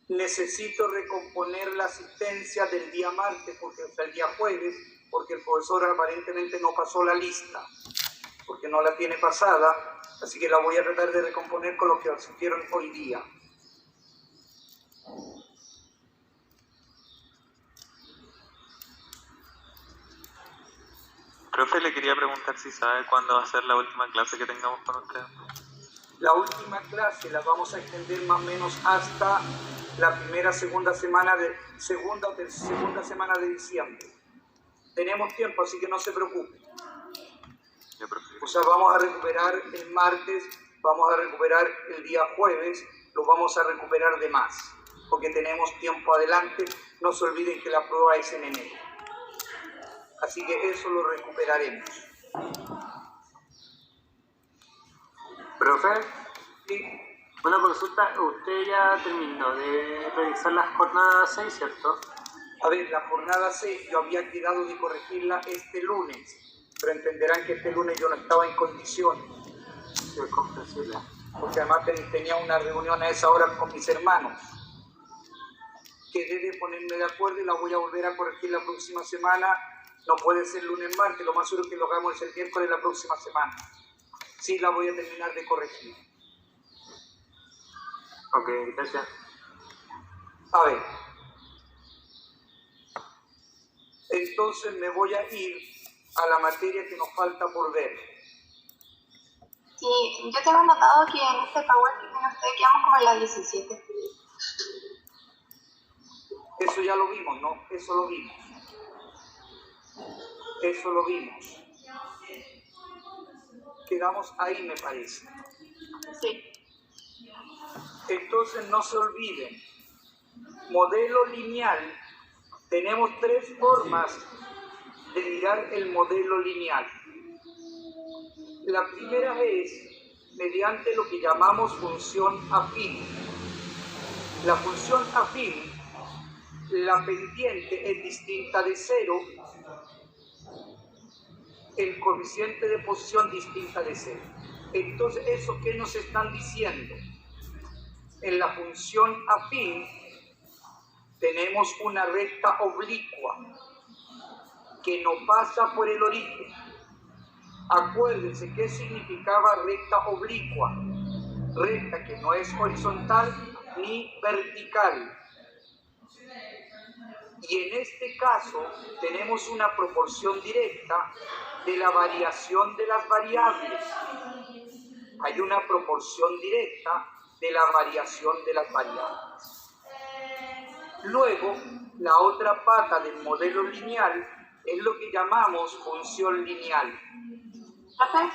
necesito recomponer la asistencia del día martes, porque hasta el día jueves, porque el profesor aparentemente no pasó la lista, porque no la tiene pasada, así que la voy a tratar de recomponer con lo que asistieron hoy día. Profe, le quería preguntar si sabe cuándo va a ser la última clase que tengamos con usted. La última clase la vamos a extender más o menos hasta la segunda semana de diciembre. Tenemos tiempo, así que no se preocupe. Ya, profe. O sea, vamos a recuperar el martes, vamos a recuperar el día jueves, lo vamos a recuperar de más, porque tenemos tiempo adelante. No se olviden que la prueba es en enero. Así que eso lo recuperaremos. Profe, ¿Sí? una consulta, usted ya terminó de revisar las jornadas 6, ¿cierto? A ver, la jornada 6 yo había quedado de corregirla este lunes, pero entenderán que este lunes yo no estaba en condiciones. Sí, es comprensible. Porque además tenía una reunión a esa hora con mis hermanos. Quedé de ponerme de acuerdo y la voy a volver a corregir la próxima semana. No puede ser lunes, martes, lo más seguro que lo hagamos es el miércoles de la próxima semana. Sí, la voy a terminar de corregir. Ok, gracias. A ver. Entonces me voy a ir a la materia que nos falta por ver. Sí, yo tengo notado que en este Power que tiene usted quedamos como en la 17. Eso ya lo vimos, ¿no? Eso lo vimos. Eso lo vimos. Quedamos ahí, me parece. Sí. Entonces no se olviden, modelo lineal, tenemos 3 formas de mirar el modelo lineal. La primera es mediante lo que llamamos función afín. La función afín, la pendiente es distinta de 0, el coeficiente de posición distinta de 0. Entonces, ¿eso qué nos están diciendo? En la función afín tenemos una recta oblicua que no pasa por el origen. Acuérdense, ¿qué significaba recta oblicua? Recta que no es horizontal ni vertical. Y en este caso tenemos una proporción directa de la variación de las variables. Hay una proporción directa de la variación de las variables. Luego, la otra pata del modelo lineal es lo que llamamos función lineal. ¿Profe?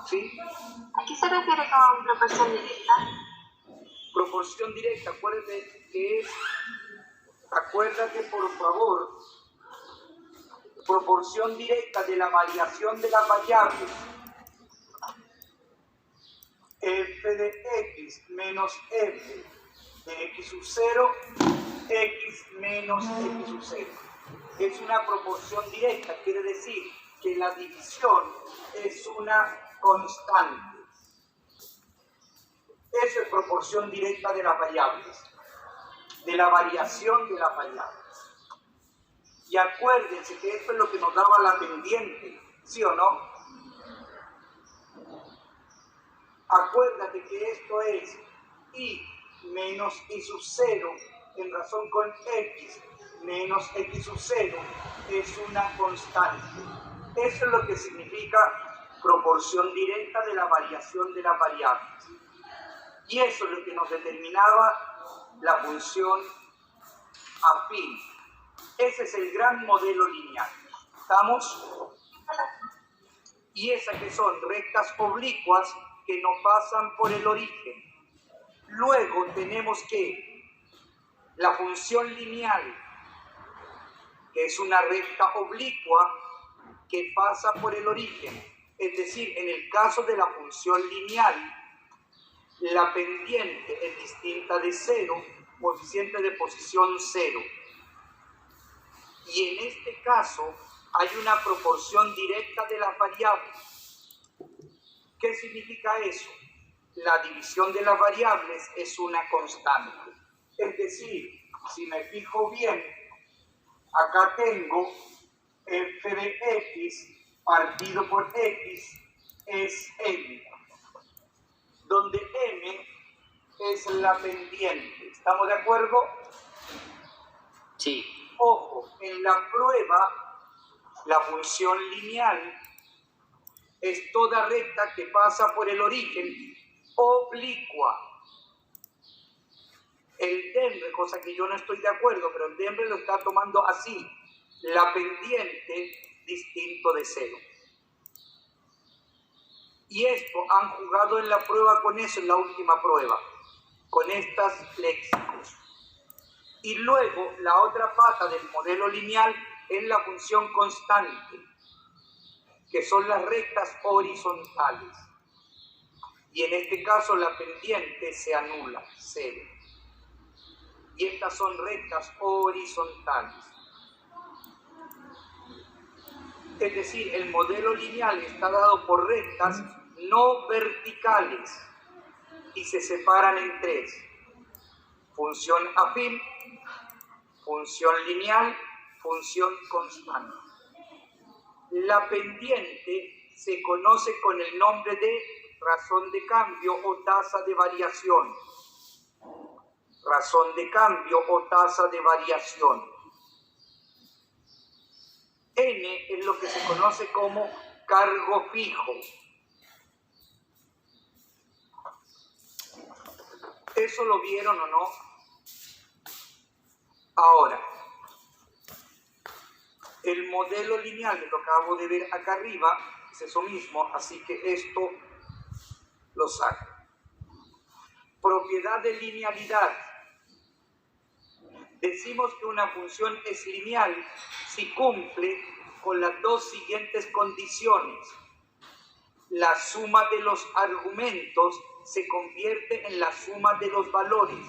¿Sí? ¿A qué se refiere con proporción directa? Proporción directa, acuérdate por favor, proporción directa de la variación de las variables. F de x menos f de x sub 0, x menos x sub 0. Es una proporción directa, quiere decir que la división es una constante. Eso es proporción directa de las variables, de la variación de las variables. Y acuérdense que esto es lo que nos daba la pendiente, ¿sí o no? Acuérdate que esto es y menos y sub 0 en razón con x menos x sub 0 es una constante. Eso es lo que significa proporción directa de la variación de las variables. Y eso es lo que nos determinaba la función afín. Ese es el gran modelo lineal. ¿Estamos? Y esas que son rectas oblicuas que no pasan por el origen. Luego tenemos que la función lineal, que es una recta oblicua que pasa por el origen. Es decir, en el caso de la función lineal, la pendiente es distinta de 0, coeficiente de posición 0. Y en este caso hay una proporción directa de las variables. ¿Qué significa eso? La división de las variables es una constante. Es decir, si me fijo bien, acá tengo f de x partido por x es m, donde m es la pendiente. ¿Estamos de acuerdo? Sí. Ojo, en la prueba, la función lineal es toda recta que pasa por el origen oblicua. El Denver, cosa que yo no estoy de acuerdo, pero el Denver lo está tomando así, la pendiente distinto de cero. Y esto han jugado en la prueba con eso, en la última prueba, con estas léxicos. Y luego la otra pata del modelo lineal es la función constante, que son las rectas horizontales. Y en este caso la pendiente se anula, cero. Y estas son rectas horizontales. Es decir, el modelo lineal está dado por rectas no verticales y se separan en tres: función afín, función lineal, función constante. La pendiente se conoce con el nombre de razón de cambio o tasa de variación. Razón de cambio o tasa de variación. N es lo que se conoce como cargo fijo. ¿Eso lo vieron o no? Ahora, el modelo lineal que lo acabo de ver acá arriba es eso mismo, así que esto lo saco. Propiedad de linealidad. Decimos que una función es lineal si cumple con las dos siguientes condiciones. La suma de los argumentos se convierte en la suma de los valores.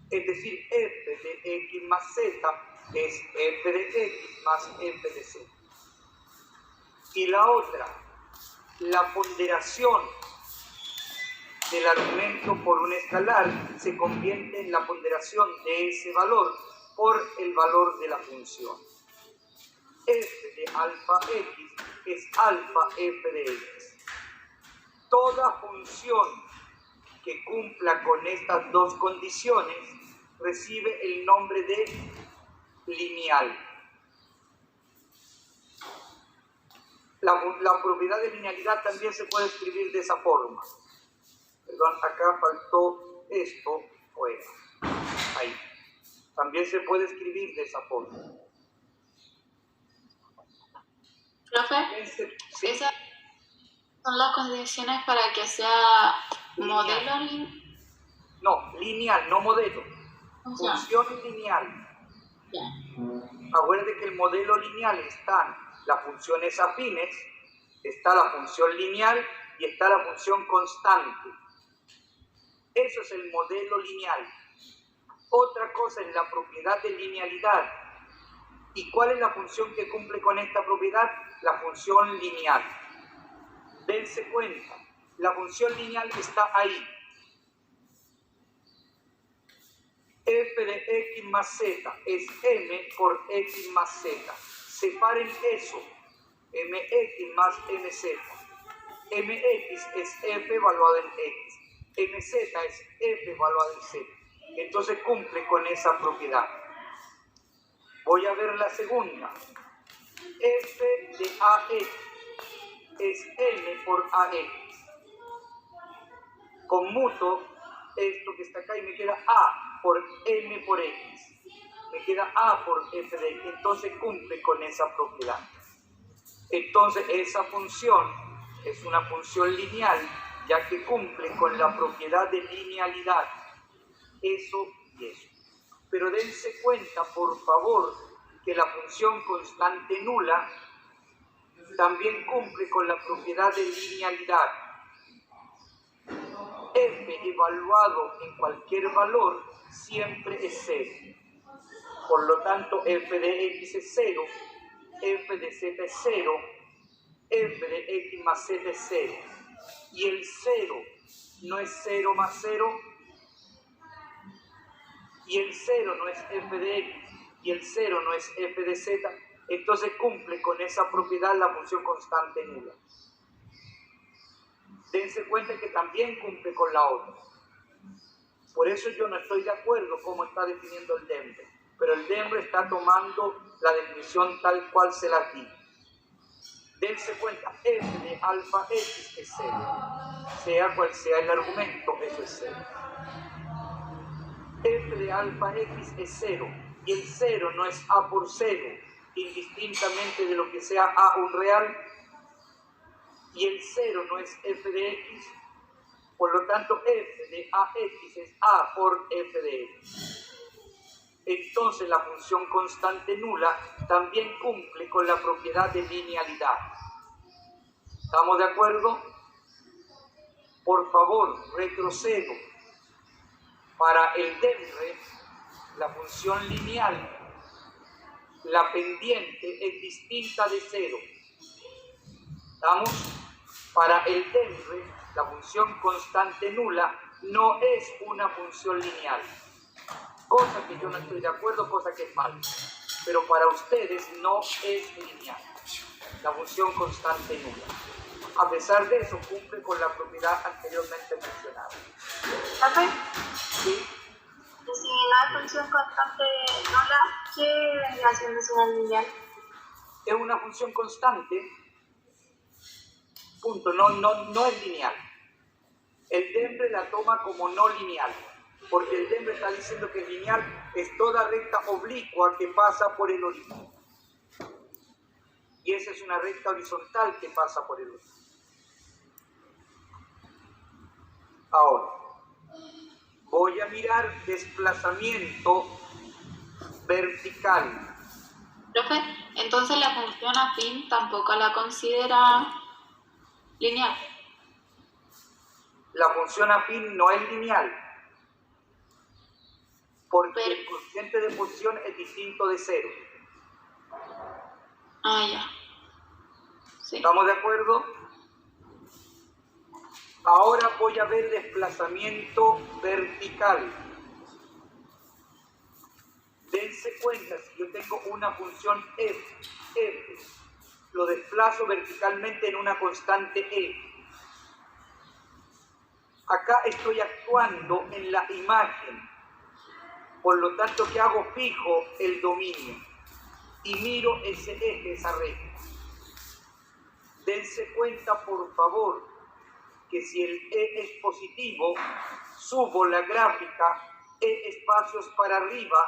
Es decir, f de x más z es f de x más f de z. Y la otra, la ponderación del argumento por un escalar se convierte en la ponderación de ese valor por el valor de la función. F de alfa x es alfa f de x. Toda función que cumpla con estas dos condiciones recibe el nombre de lineal. La propiedad de linealidad también se puede escribir de esa forma. Perdón, acá faltó esto fuera. Ahí. También se puede escribir de esa forma. Profe, Sí. esas son las condiciones para que sea modelo No, lineal, no modelo. Función lineal. Acuérdense que el modelo lineal están las funciones afines, está la función lineal y está la función constante. Eso es el modelo lineal. Otra cosa es la propiedad de linealidad. ¿Y cuál es la función que cumple con esta propiedad? La función lineal. Dense cuenta, la función lineal está ahí. F de x más z es m por x más z. Separen eso. mx más mz. mx es f evaluado en x. mz es f evaluado en z. Entonces cumple con esa propiedad. Voy a ver la segunda. F de ax es m por ax. Conmuto esto que está acá y me queda a por m por x. Me queda a por f de x. Entonces cumple con esa propiedad. Entonces esa función es una función lineal, ya que cumple con la propiedad de linealidad. Eso y eso. Pero dense cuenta, por favor, que la función constante nula también cumple con la propiedad de linealidad. F evaluado en cualquier valor siempre es 0. Por lo tanto, f de x es 0, f de z es 0, f de x más z es 0. Y el 0 no es 0 más 0. y el 0 no es f de x, y el 0 no es f de z, entonces cumple con esa propiedad la función constante nula. Dense cuenta que también cumple con la otra. Por eso yo no estoy de acuerdo cómo está definiendo el Denver, pero el Denver está tomando la definición tal cual se la di. Dense cuenta, f de alfa x es 0. Sea cual sea el argumento, eso es 0. F de alfa x es 0, y el 0 no es a por 0, indistintamente de lo que sea a un real, y el 0 no es f de x, por lo tanto f de ax es a por f de x. Entonces la función constante nula también cumple con la propiedad de linealidad. ¿Estamos de acuerdo? Por favor, retrocedo. Para el Denver, la función lineal, la pendiente es distinta de 0. ¿Estamos? Para el Denver, la función constante nula no es una función lineal. Cosa que yo no estoy de acuerdo, cosa que es falsa. Pero para ustedes no es lineal. La función constante nula. A pesar de eso, cumple con la propiedad anteriormente mencionada. ¿Profe? ¿Sí? Si la función constante nula, ¿qué vendría siendo una lineal? Es una función constante, punto, no es lineal. El Denver la toma como no lineal, porque el Denver está diciendo que lineal es toda recta oblicua que pasa por el origen. Y esa es una recta horizontal que pasa por el origen. Ahora, voy a mirar desplazamiento vertical. Profe, entonces la función afín tampoco la considera lineal. La función afín no es lineal, porque Pero el cociente de posición es distinto de 0. Ah, ya. Sí. ¿Estamos de acuerdo? Ahora voy a ver desplazamiento vertical. Dense cuenta, si yo tengo una función f, lo desplazo verticalmente en una constante e. Acá estoy actuando en la imagen, por lo tanto, ¿qué hago? Fijo el dominio y miro ese eje, esa recta. Dense cuenta, por favor, que si el E es positivo, subo la gráfica E espacios para arriba,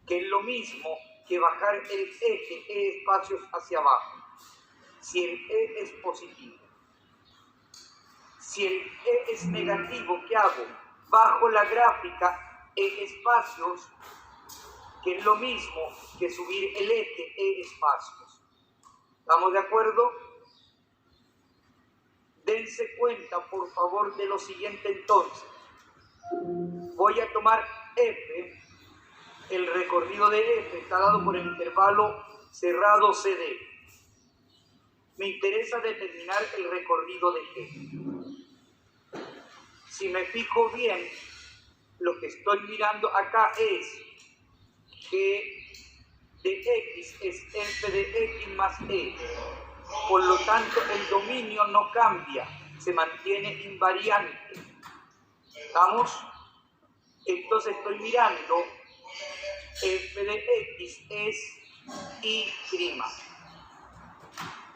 que es lo mismo que bajar el eje E espacios hacia abajo, si el E es positivo. Si el E es negativo, ¿qué hago? Bajo la gráfica E espacios, que es lo mismo que subir el eje E espacios. ¿Estamos de acuerdo? Dense cuenta, por favor, de lo siguiente entonces. Voy a tomar F, el recorrido de F está dado por el intervalo cerrado CD. Me interesa determinar el recorrido de G. Si me fijo bien, lo que estoy mirando acá es G de X es F de X más E. Por lo tanto, el dominio no cambia, se mantiene invariante. ¿Estamos? Entonces estoy mirando f de x es y'.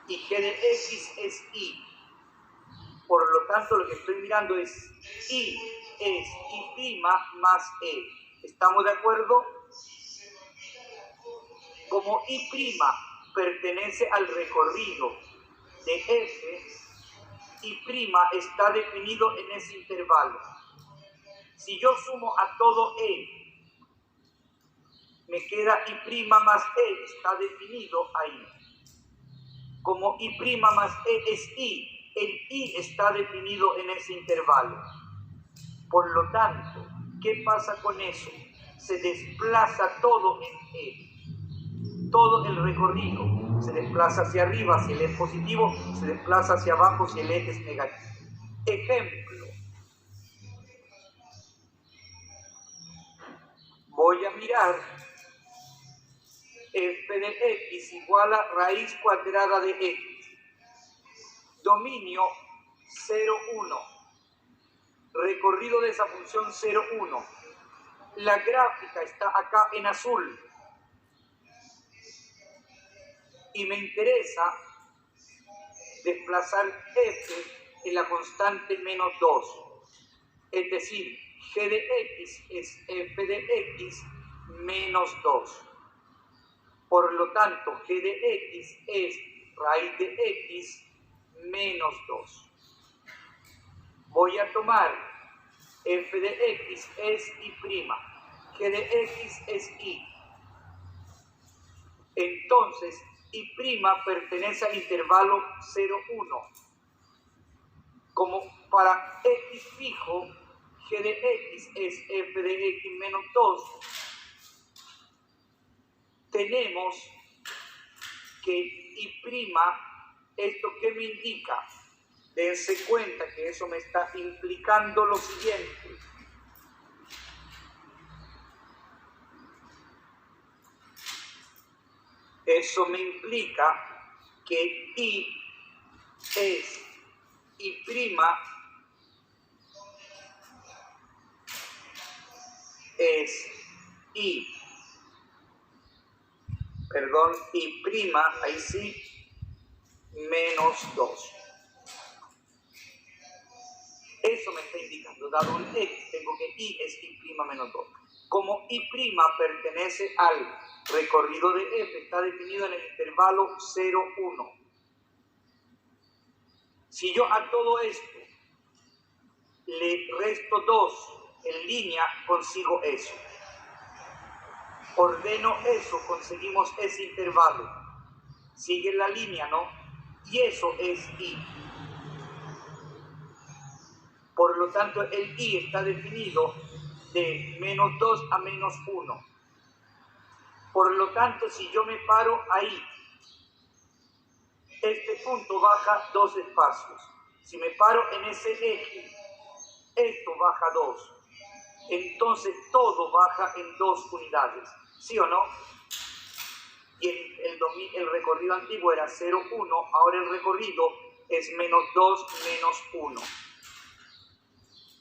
Y g de x es y. Por lo tanto, lo que estoy mirando es y más e. ¿Estamos de acuerdo? Como y' pertenece al recorrido de f, y' está definido en ese intervalo. Si yo sumo a todo e, me queda y' más e, está definido ahí. Como y' más e es y, el y está definido en ese intervalo. Por lo tanto, ¿qué pasa con eso? Se desplaza todo en e. Todo el recorrido se desplaza hacia arriba si el E es positivo, se desplaza hacia abajo si el E es negativo. Ejemplo. mirar f de x igual a raíz cuadrada de x. Dominio 0, 1. Recorrido de esa función 0, 1. La gráfica está acá en azul. Y me interesa desplazar f en la constante menos 2. Es decir, g de x es f de x menos 2. Por lo tanto, g de x es raíz de x menos 2. Voy a tomar f de x es y', g de x es y. Entonces, y' pertenece al intervalo 0, 1. Como para x fijo, g de x es f de x menos 2, tenemos que y', ¿esto qué me indica? Dense cuenta que eso me está implicando lo siguiente. Eso me implica que y es y' es y, perdón, y', ahí sí, menos 2. Eso me está indicando, dado un x, tengo que y es y' menos 2. Como y' pertenece al recorrido de f, está definido en el intervalo 0, 1. Si yo a todo esto le resto 2 en línea, consigo eso. Ordeno eso, conseguimos ese intervalo. Sigue la línea, ¿no? Y eso es y. Por lo tanto, el y está definido de menos 2 a menos 1. Por lo tanto, si yo me paro ahí, este punto baja 2 espacios. Si me paro en ese eje, esto baja 2. Entonces todo baja en 2 unidades. ¿Sí o no? Y el recorrido antiguo era 0, 1. Ahora el recorrido es menos 2, menos 1.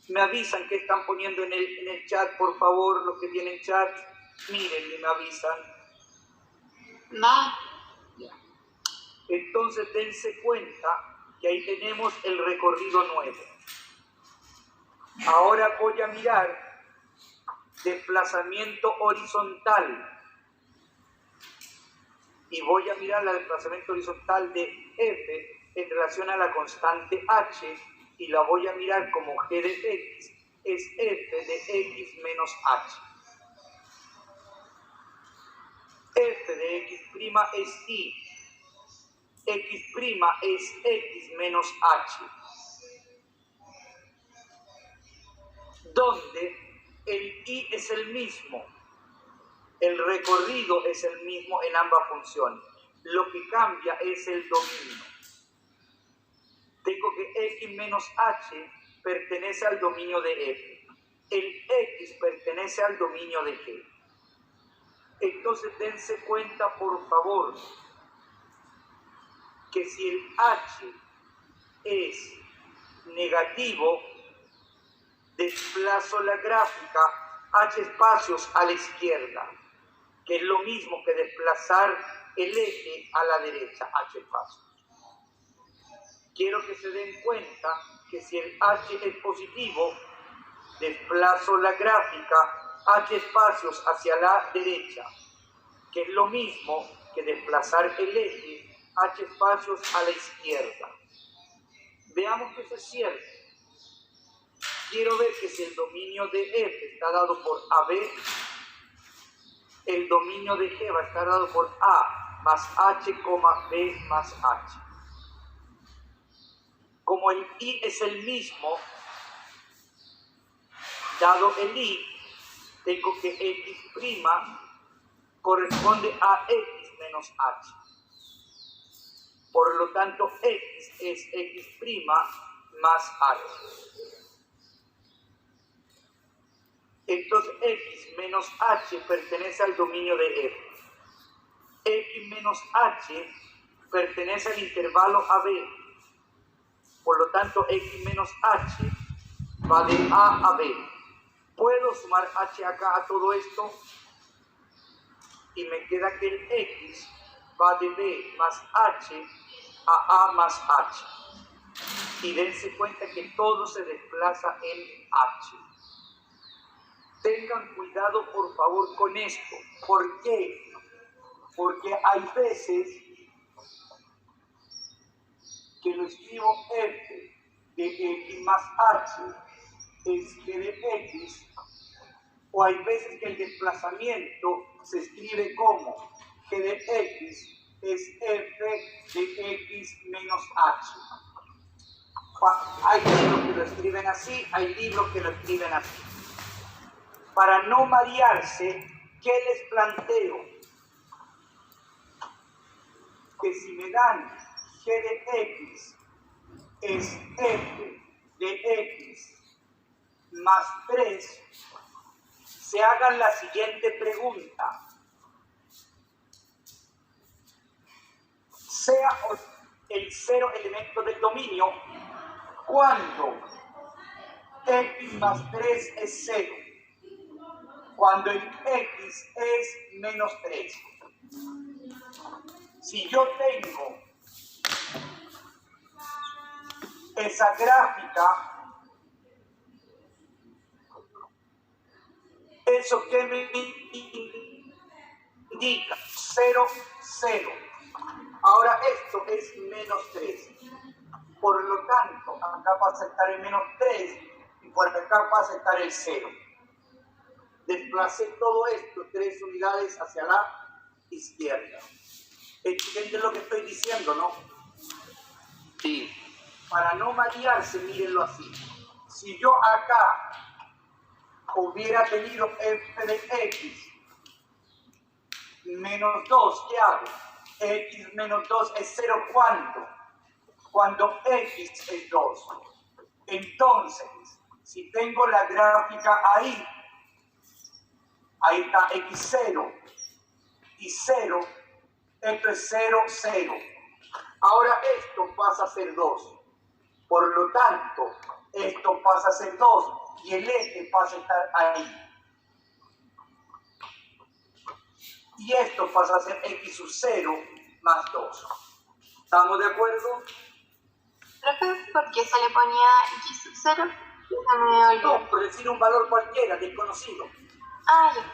Me avisan que están poniendo en el chat, por favor, los que tienen chat. Miren y me avisan. No. Entonces dense cuenta que ahí tenemos el recorrido 9. Ahora voy a mirar desplazamiento horizontal. Y voy a mirar el desplazamiento horizontal de f en relación a la constante h. Y la voy a mirar como g de x es f de x menos h. F de x' es y. X' es x menos h. Donde el y es el mismo. El recorrido es el mismo en ambas funciones. Lo que cambia es el dominio. Tengo que x menos h pertenece al dominio de f. El x pertenece al dominio de g. Entonces dense cuenta, por favor, que si el h es negativo, desplazo la gráfica h espacios a la izquierda, que es lo mismo que desplazar el eje a la derecha, h espacios. Quiero que se den cuenta que si el h es positivo, desplazo la gráfica h espacios hacia la derecha, que es lo mismo que desplazar el eje h espacios a la izquierda. Veamos que eso es cierto. Quiero ver que si el dominio de f está dado por AB, el dominio de g va a estar dado por A más h, b más h. Como el y es el mismo, dado el y, tengo que x' corresponde a x menos h. Por lo tanto, x es x' más h. Entonces x menos h pertenece al dominio de f. X menos h pertenece al intervalo AB. Por lo tanto, x menos h va de A a B. Puedo sumar h acá a todo esto y me queda que el x va de B más h a A más h. Y dense cuenta que todo se desplaza en h. Tengan cuidado, por favor, con esto. ¿Por qué? Porque hay veces que lo escribo f de x más h es g de x, o hay veces que el desplazamiento se escribe como g de x es f de x menos h. Hay libros que lo escriben así, hay libros que lo escriben así. Para no marearse, ¿qué les planteo? Que si me dan g de x es f de x más 3, se hagan la siguiente pregunta. Sea el cero elemento del dominio, cuando x más 3 es 0, cuando el x es menos 3. Si yo tengo esa gráfica, ¿eso qué me indica? 0, 0. Ahora esto es menos 3. Por lo tanto, acá pasa a estar el menos 3 y por acá pasa a estar el 0. Desplacé todo esto 3 unidades hacia la izquierda. ¿Entienden lo que estoy diciendo, no? Sí. Para no marearse, mírenlo así. Si yo acá hubiera tenido f de x menos 2, ¿qué hago? X menos 2 es 0, ¿cuándo? Cuando x es 2. Entonces, si tengo la gráfica ahí está x0 y 0, esto es 0, 0. Ahora esto pasa a ser 2. Por lo tanto, esto pasa a ser 2 y el eje pasa a estar ahí. Y esto pasa a ser x sub 0 más 2. ¿Estamos de acuerdo? Profe, ¿por qué se le ponía x sub 0? Se me olvidó. No, por decir un valor cualquiera, desconocido. Ah, ya.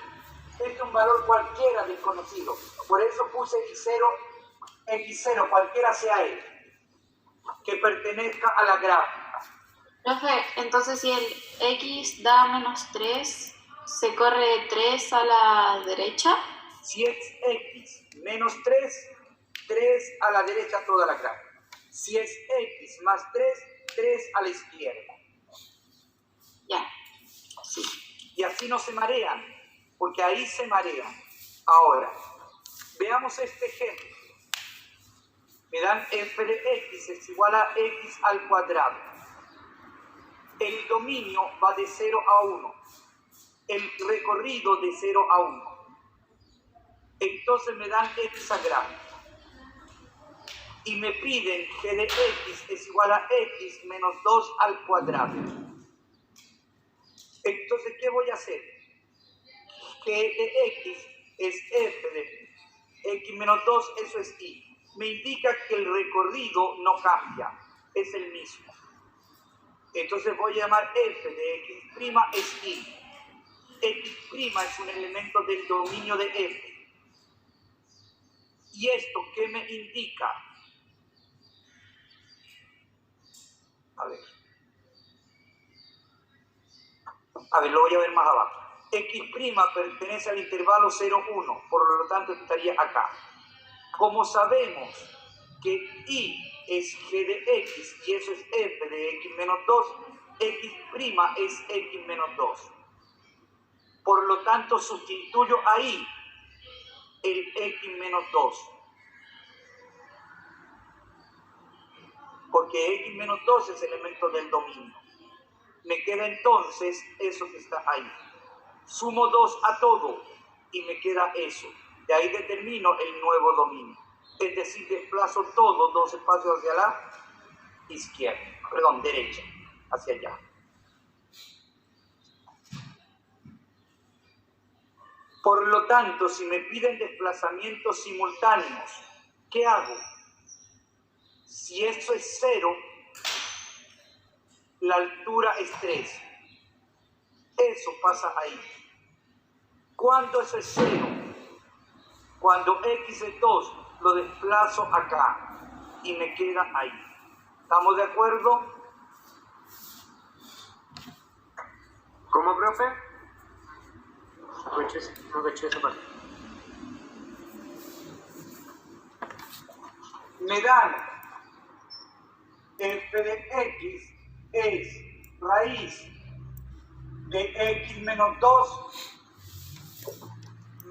Es un valor cualquiera desconocido. Por eso puse x0, cualquiera sea él, que pertenezca a la gráfica. Profe, entonces si el x da menos 3, ¿se corre 3 a la derecha? Si es x menos 3, 3 a la derecha toda la gráfica. Si es x más 3, 3 a la izquierda. Ya. Sí. Y así no se marean, porque ahí se marean. Ahora, veamos este ejemplo. Me dan f de x es igual a x al cuadrado. El dominio va de 0 a 1. El recorrido de 0 a 1. Entonces me dan esa gráfica. Y me piden g de x es igual a x menos 2 al cuadrado. Entonces, ¿qué voy a hacer? G de x es f de x menos 2, eso es y. Me indica que el recorrido no cambia, es el mismo. Entonces voy a llamar f de x' es y. X' es un elemento del dominio de f. ¿Y esto qué me indica? A ver, lo voy a ver más abajo. X' pertenece al intervalo 0, 1, por lo tanto estaría acá. Como sabemos que y es g de x y eso es f de x menos 2, x' es x menos 2. Por lo tanto, sustituyo ahí el x menos 2. Porque x menos 2 es elemento del dominio. Me queda entonces eso que está ahí. Sumo 2 a todo y me queda eso. De ahí determino el nuevo dominio. Es decir, desplazo todo 2 espacios hacia la izquierda, perdón, derecha, hacia allá. Por lo tanto, si me piden desplazamientos simultáneos, ¿qué hago? Si esto es 0, la altura es 3. Eso pasa ahí. ¿Cuándo eso es 0? Cuando x es 2, lo desplazo acá y me queda ahí. ¿Estamos de acuerdo? ¿Cómo, profe? No caché esa parte. Me dan f de x es raíz de x menos 2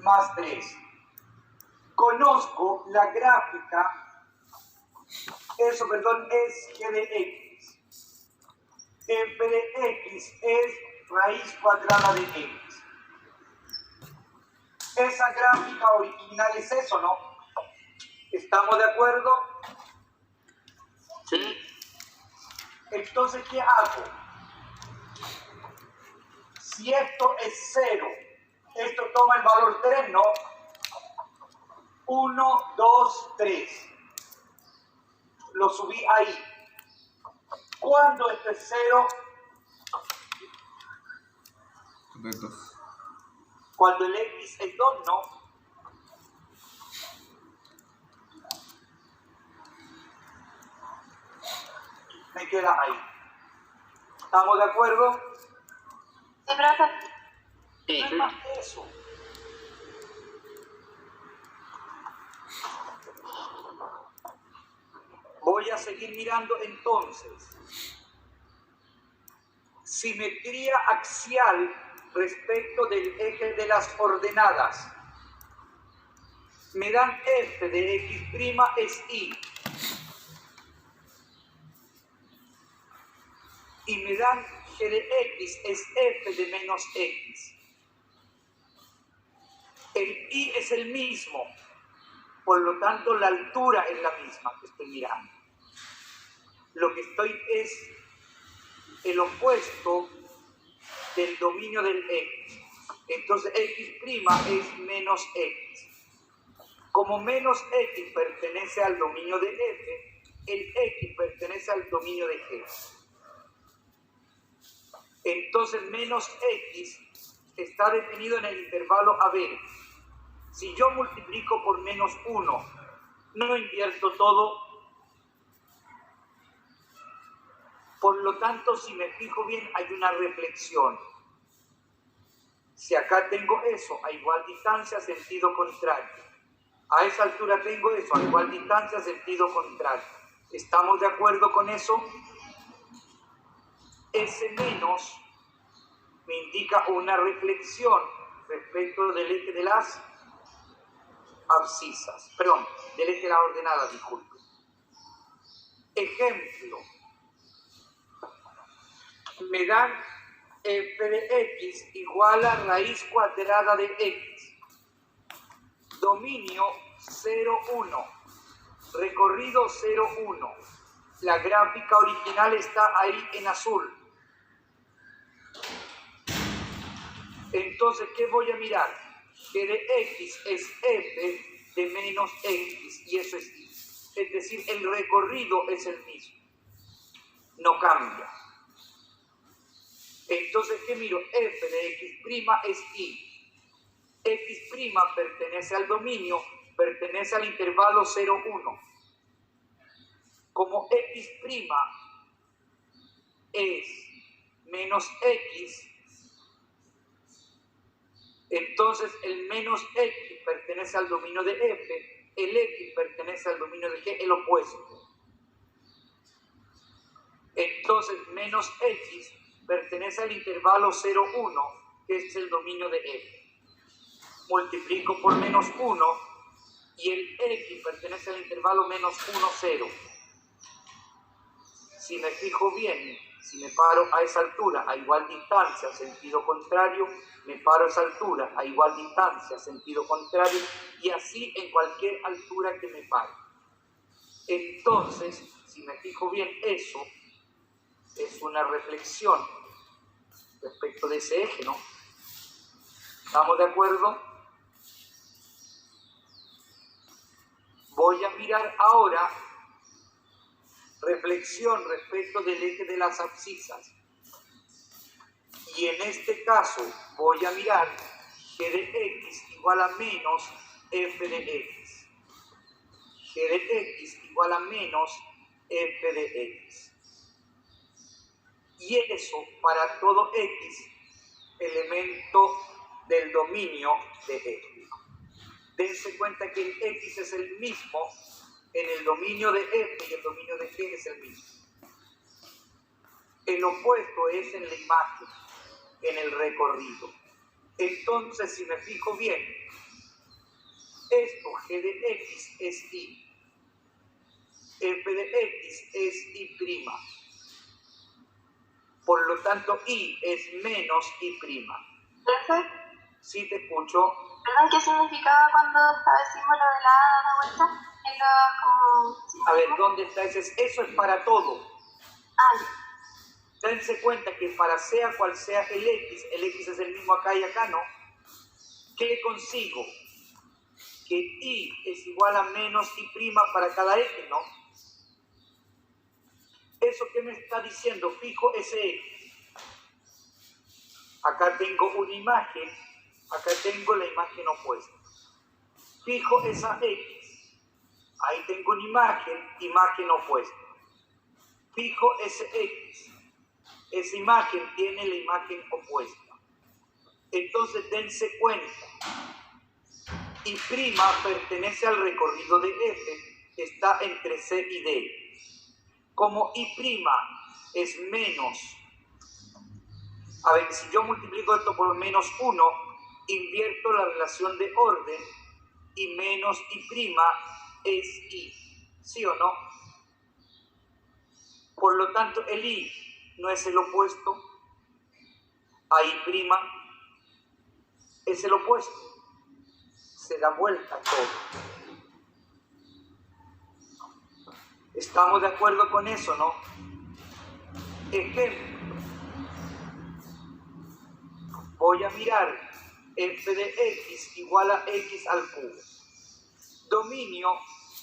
más 3. Conozco la gráfica, es g de x. F de x es raíz cuadrada de x. Esa gráfica original es eso, ¿no? ¿Estamos de acuerdo? Sí. Entonces, ¿qué hago? Si esto es 0, esto toma el valor 3, ¿no? 1, 2, 3. Lo subí ahí. ¿Cuándo esto es 0? Cuando el x es 2, ¿no? Me queda ahí. ¿Estamos de acuerdo? Sí, profe. Sí. No es más que eso. Voy a seguir mirando entonces. Simetría axial respecto del eje de las ordenadas. Me dan f de x' es y. Y me dan g de x es f de menos x. El y es el mismo, por lo tanto la altura es la misma que estoy mirando. Lo que estoy es el opuesto del dominio del x. Entonces x' es menos x. Como menos x pertenece al dominio de f, el x pertenece al dominio de g. Entonces menos x está definido en el intervalo AB. Si yo multiplico por menos 1, no invierto todo. Por lo tanto, si me fijo bien, hay una reflexión. Si acá tengo eso, a igual distancia, sentido contrario. A esa altura tengo eso, a igual distancia, sentido contrario. ¿Estamos de acuerdo con eso? Ese menos me indica una reflexión respecto del eje de las abscisas, perdón, del eje de las ordenadas, disculpe. Ejemplo, me dan f de x igual a raíz cuadrada de x, dominio 0, 1, recorrido 0, 1. La gráfica original está ahí en azul. Entonces, ¿qué voy a mirar? G de x es f de menos x, y eso es y. Es decir, el recorrido es el mismo. No cambia. Entonces, ¿qué miro? F de x' es y. X' pertenece al dominio, pertenece al intervalo 0, 1. Como x' es menos x, entonces el menos x pertenece al dominio de f, el x pertenece al dominio de g, el opuesto. Entonces menos x pertenece al intervalo 0, 1, que es el dominio de f. Multiplico por menos 1 y el x pertenece al intervalo menos 1, 0. Si me fijo bien, Si me paro a esa altura a igual distancia, sentido contrario, me paro a esa altura a igual distancia, sentido contrario, y así en cualquier altura que me pare. Entonces, si me fijo bien, eso es una reflexión respecto de ese eje, ¿no? ¿Estamos de acuerdo? Voy a mirar ahora reflexión respecto del eje de las abscisas. Y en este caso voy a mirar g de x igual a menos f de x. G de x igual a menos f de x. Y eso para todo x, elemento del dominio de f. Dense cuenta que el x es el mismo en el dominio de f y el dominio de g es el mismo. El opuesto es en la imagen, en el recorrido. Entonces, si me fijo bien, esto g de x es y, f de x es y'. Por lo tanto, y es menos y'. ¿Profe? ¿Sí te escucho? ¿Perdón, qué significaba cuando estaba el símbolo de la A dando vuelta? En la, como, A ver, ¿dónde está ese? Eso es para todo. Ah, Dense cuenta que para sea cual sea el x es el mismo acá y acá, ¿no? ¿Qué consigo? Que y es igual a menos y' para cada x, ¿no? ¿Eso qué me está diciendo? Fijo ese x. Acá tengo una imagen, acá tengo la imagen opuesta. Fijo esa x. Ahí tengo una imagen opuesta. Fijo ese x. Esa imagen tiene la imagen opuesta. Entonces dense cuenta. Y' pertenece al recorrido de f, está entre c y d. Como y' es menos, a ver, si yo multiplico esto por menos 1, invierto la relación de orden y menos y' es y, ¿sí o no? Por lo tanto, el y no es el opuesto a y', es el opuesto. Se da vuelta todo. ¿Estamos de acuerdo con eso, no? Ejemplo. Voy a mirar f de x igual a x al cubo. Dominio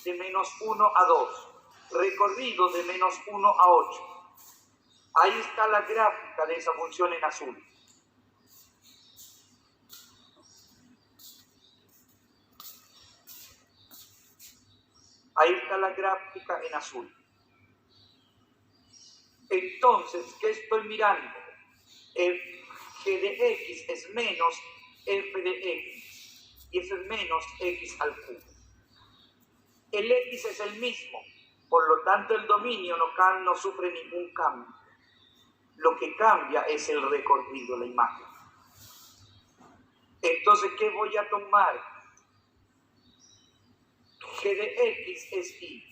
de menos 1 a 2. Recorrido de menos 1 a 8. Ahí está la gráfica de esa función en azul. Ahí está la gráfica en azul. Entonces, ¿qué estoy mirando? G de x es menos f de x. Y eso es menos x al cubo. El x es el mismo. Por lo tanto, el dominio no sufre ningún cambio. Lo que cambia es el recorrido, la imagen. Entonces, ¿qué voy a tomar? G de x es y.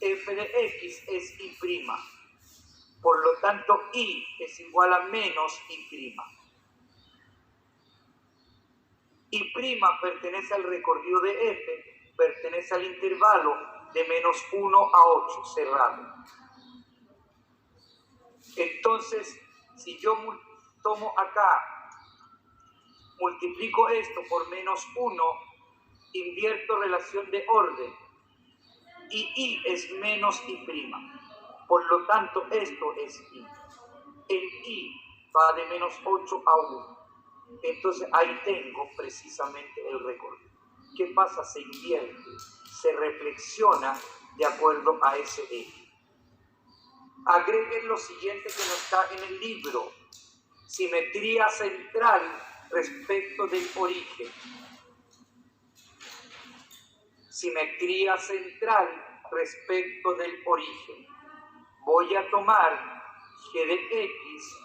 F de x es y'. Por lo tanto, y es igual a menos y'. Y' pertenece al recorrido de f, pertenece al intervalo de menos 1 a 8, cerrado. Entonces, si yo tomo acá, multiplico esto por menos 1, invierto relación de orden, y es menos y'. Por lo tanto, esto es y. El y va de menos 8 a 1. Entonces, ahí tengo precisamente el recorrido. ¿Qué pasa? Se invierte, se reflexiona de acuerdo a ese eje. Agreguen lo siguiente que no está en el libro. Simetría central respecto del origen. Simetría central respecto del origen. Voy a tomar g de x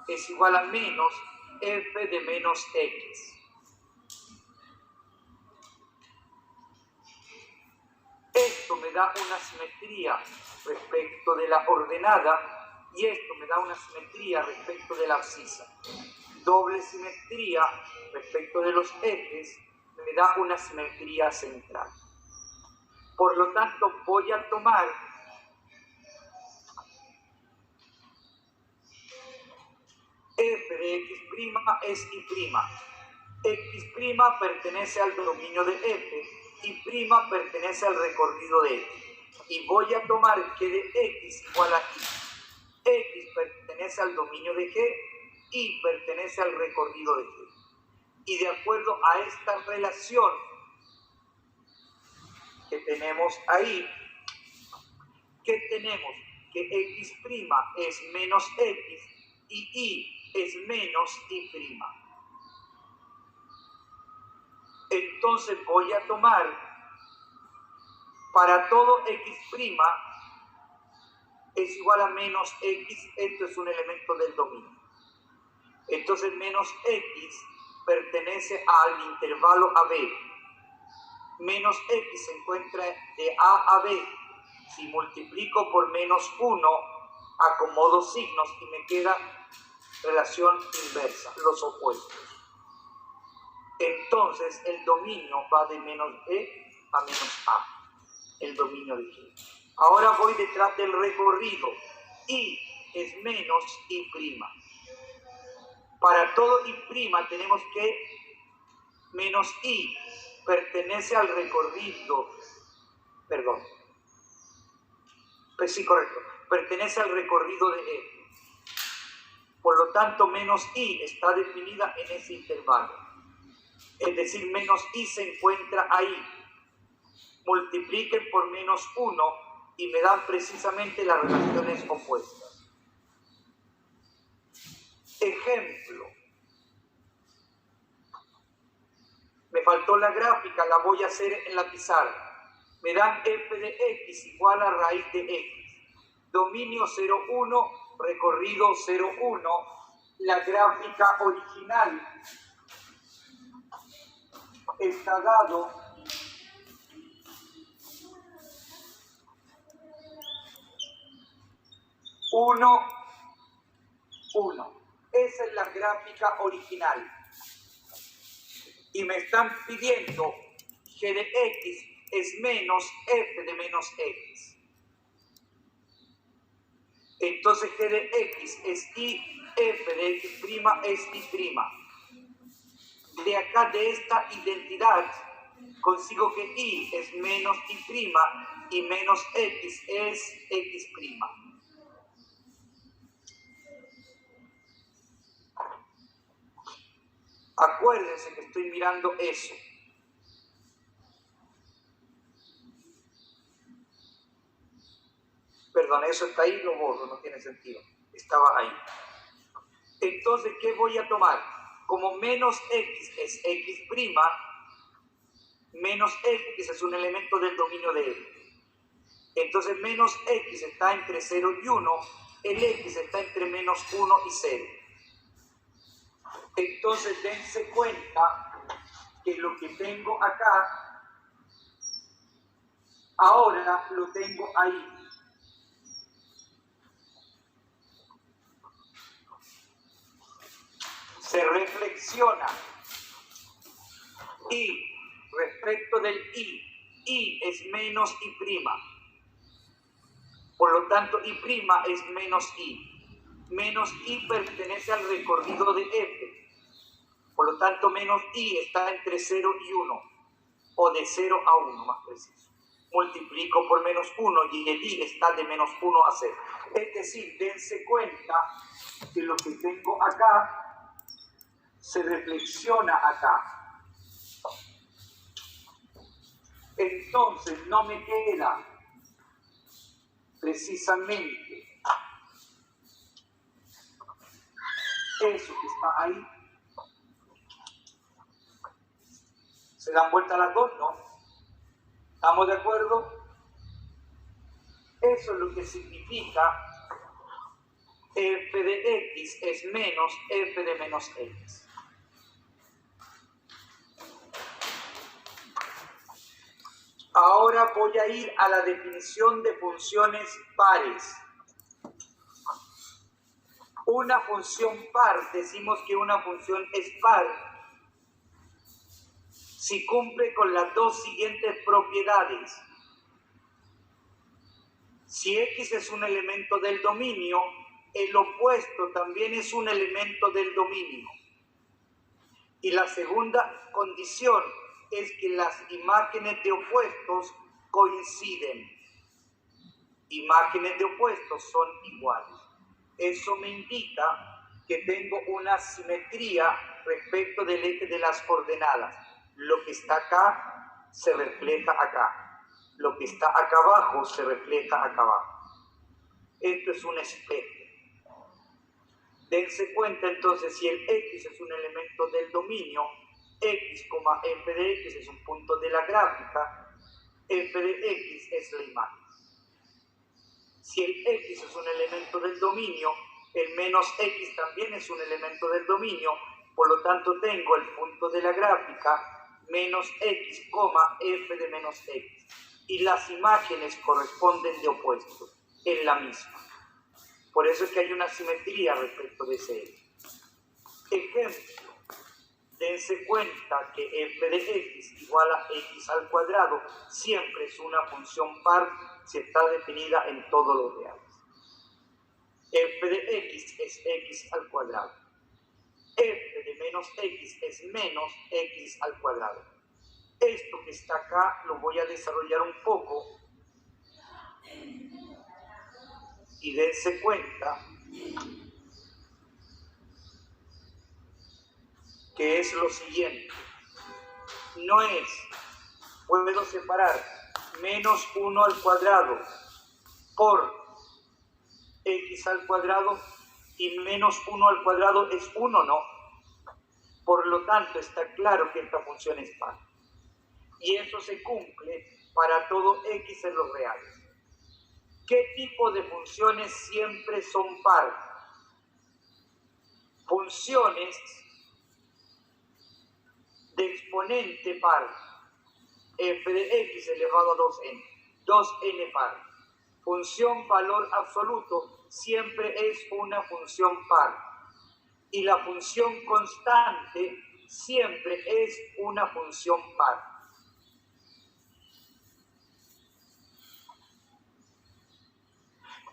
es igual a menos f de menos x. Esto me da una simetría respecto de la ordenada y esto me da una simetría respecto de la abscisa. Doble simetría respecto de los ejes me da una simetría central. Por lo tanto, voy a tomar f de x' es y'. X' pertenece al dominio de f, y' pertenece al recorrido de f. Y voy a tomar que de x igual a y. X pertenece al dominio de g, y pertenece al recorrido de g. Y de acuerdo a esta relación que tenemos ahí, ¿qué tenemos? Que x' es menos x y y es menos y'. Entonces voy a tomar para todo x' es igual a menos x, esto es un elemento del dominio. Entonces menos x pertenece al intervalo AB. Menos x se encuentra de A a B. Si multiplico por menos 1, acomodo signos y me queda relación inversa, los opuestos. Entonces el dominio va de menos B a menos A, el dominio de G. Ahora voy detrás del recorrido. Y es menos y'. Para todo y' tenemos que menos y pertenece al recorrido, perdón, pues sí, correcto, pertenece al recorrido de E. Por lo tanto, menos y está definida en ese intervalo. Es decir, menos y se encuentra ahí. Multipliquen por menos 1 y me dan precisamente las relaciones opuestas. Ejemplo. Me faltó la gráfica, la voy a hacer en la pizarra. Me dan f de x igual a raíz de x. Dominio 0,1, recorrido 0,1. La gráfica original está dado uno, 1. Esa es la gráfica original. Y me están pidiendo g de x es menos f de menos x. Entonces g de x es y, f de x' es y'. De acá, de esta identidad, consigo que y es menos y' y menos x es x'. Acuérdense que estoy mirando eso. Perdón, eso está ahí, lo borro, no tiene sentido. Estaba ahí. Entonces, ¿qué voy a tomar? Como menos x es x', menos x es un elemento del dominio de f. Entonces, menos x está entre 0 y 1, el x está entre menos 1 y 0. Entonces, dense cuenta que lo que tengo acá, ahora lo tengo ahí. Se reflexiona. Y respecto del y es menos y'. Por lo tanto, y' es menos y. Menos y pertenece al recorrido de f. Por lo tanto, menos y está entre 0 y 1, o de 0 a 1, más preciso. Multiplico por menos 1 y el y está de menos 1 a 0. Es decir, dense cuenta que lo que tengo acá se reflexiona acá. Entonces, no me queda precisamente eso que está ahí. ¿Se dan vuelta las dos? ¿No? ¿Estamos de acuerdo? Eso es lo que significa f de x es menos f de menos x. Ahora voy a ir a la definición de funciones pares. Una función par, decimos que una función es par si cumple con las dos siguientes propiedades. Si X es un elemento del dominio, el opuesto también es un elemento del dominio. Y la segunda condición es que las imágenes de opuestos coinciden. Imágenes de opuestos son iguales. Eso me indica que tengo una simetría respecto del eje de las coordenadas. Lo que está acá se refleja acá. Lo que está acá abajo se refleja acá abajo. Esto es un espejo. Dense cuenta entonces, si el X es un elemento del dominio, X, f de X es un punto de la gráfica, f de X es la imagen. Si el X es un elemento del dominio, el menos X también es un elemento del dominio, por lo tanto tengo el punto de la gráfica menos X, f de menos X. Y las imágenes corresponden de opuestos, en la misma. Por eso es que hay una simetría respecto de ese eje. Ejemplo, dense cuenta que f de x igual a x al cuadrado siempre es una función par si está definida en todos los reales. F de x es x al cuadrado. F de menos x es menos x al cuadrado. Esto que está acá lo voy a desarrollar un poco. Y dense cuenta que es lo siguiente. No es, puedo separar menos 1 al cuadrado por x al cuadrado y menos 1 al cuadrado es 1, no. Por lo tanto, está claro que esta función es par. Y eso se cumple para todo x en los reales. ¿Qué tipo de funciones siempre son par? Funciones de exponente par. F de x elevado a 2n. 2n par. Función valor absoluto siempre es una función par. Y la función constante siempre es una función par.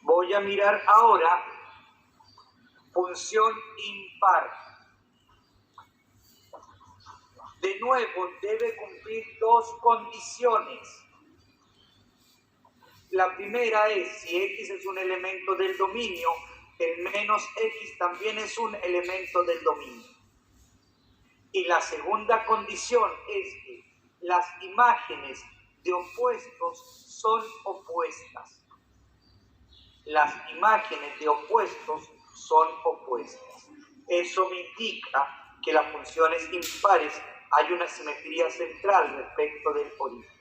Voy a mirar ahora función impar. De nuevo, debe cumplir dos condiciones. La primera es, si x es un elemento del dominio, el menos x también es un elemento del dominio. Y la segunda condición es que las imágenes de opuestos son opuestas. Las imágenes de opuestos son opuestas. Eso me indica que las funciones impares hay una simetría central respecto del origen.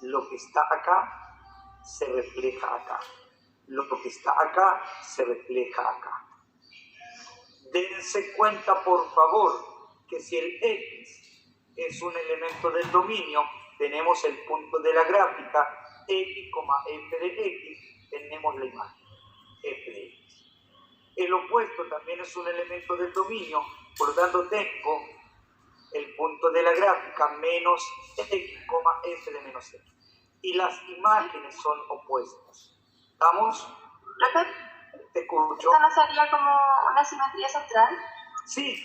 Lo que está acá se refleja acá. Lo que está acá se refleja acá. Dense cuenta, por favor, que si el x es un elemento del dominio, tenemos el punto de la gráfica x, f de x, tenemos la imagen f de x. El opuesto también es un elemento del dominio, por lo tanto tengo el punto de la gráfica menos x, f de menos x. Y las imágenes son opuestas. ¿Estamos? Te escucho. ¿Esta no sería como una simetría central? Sí,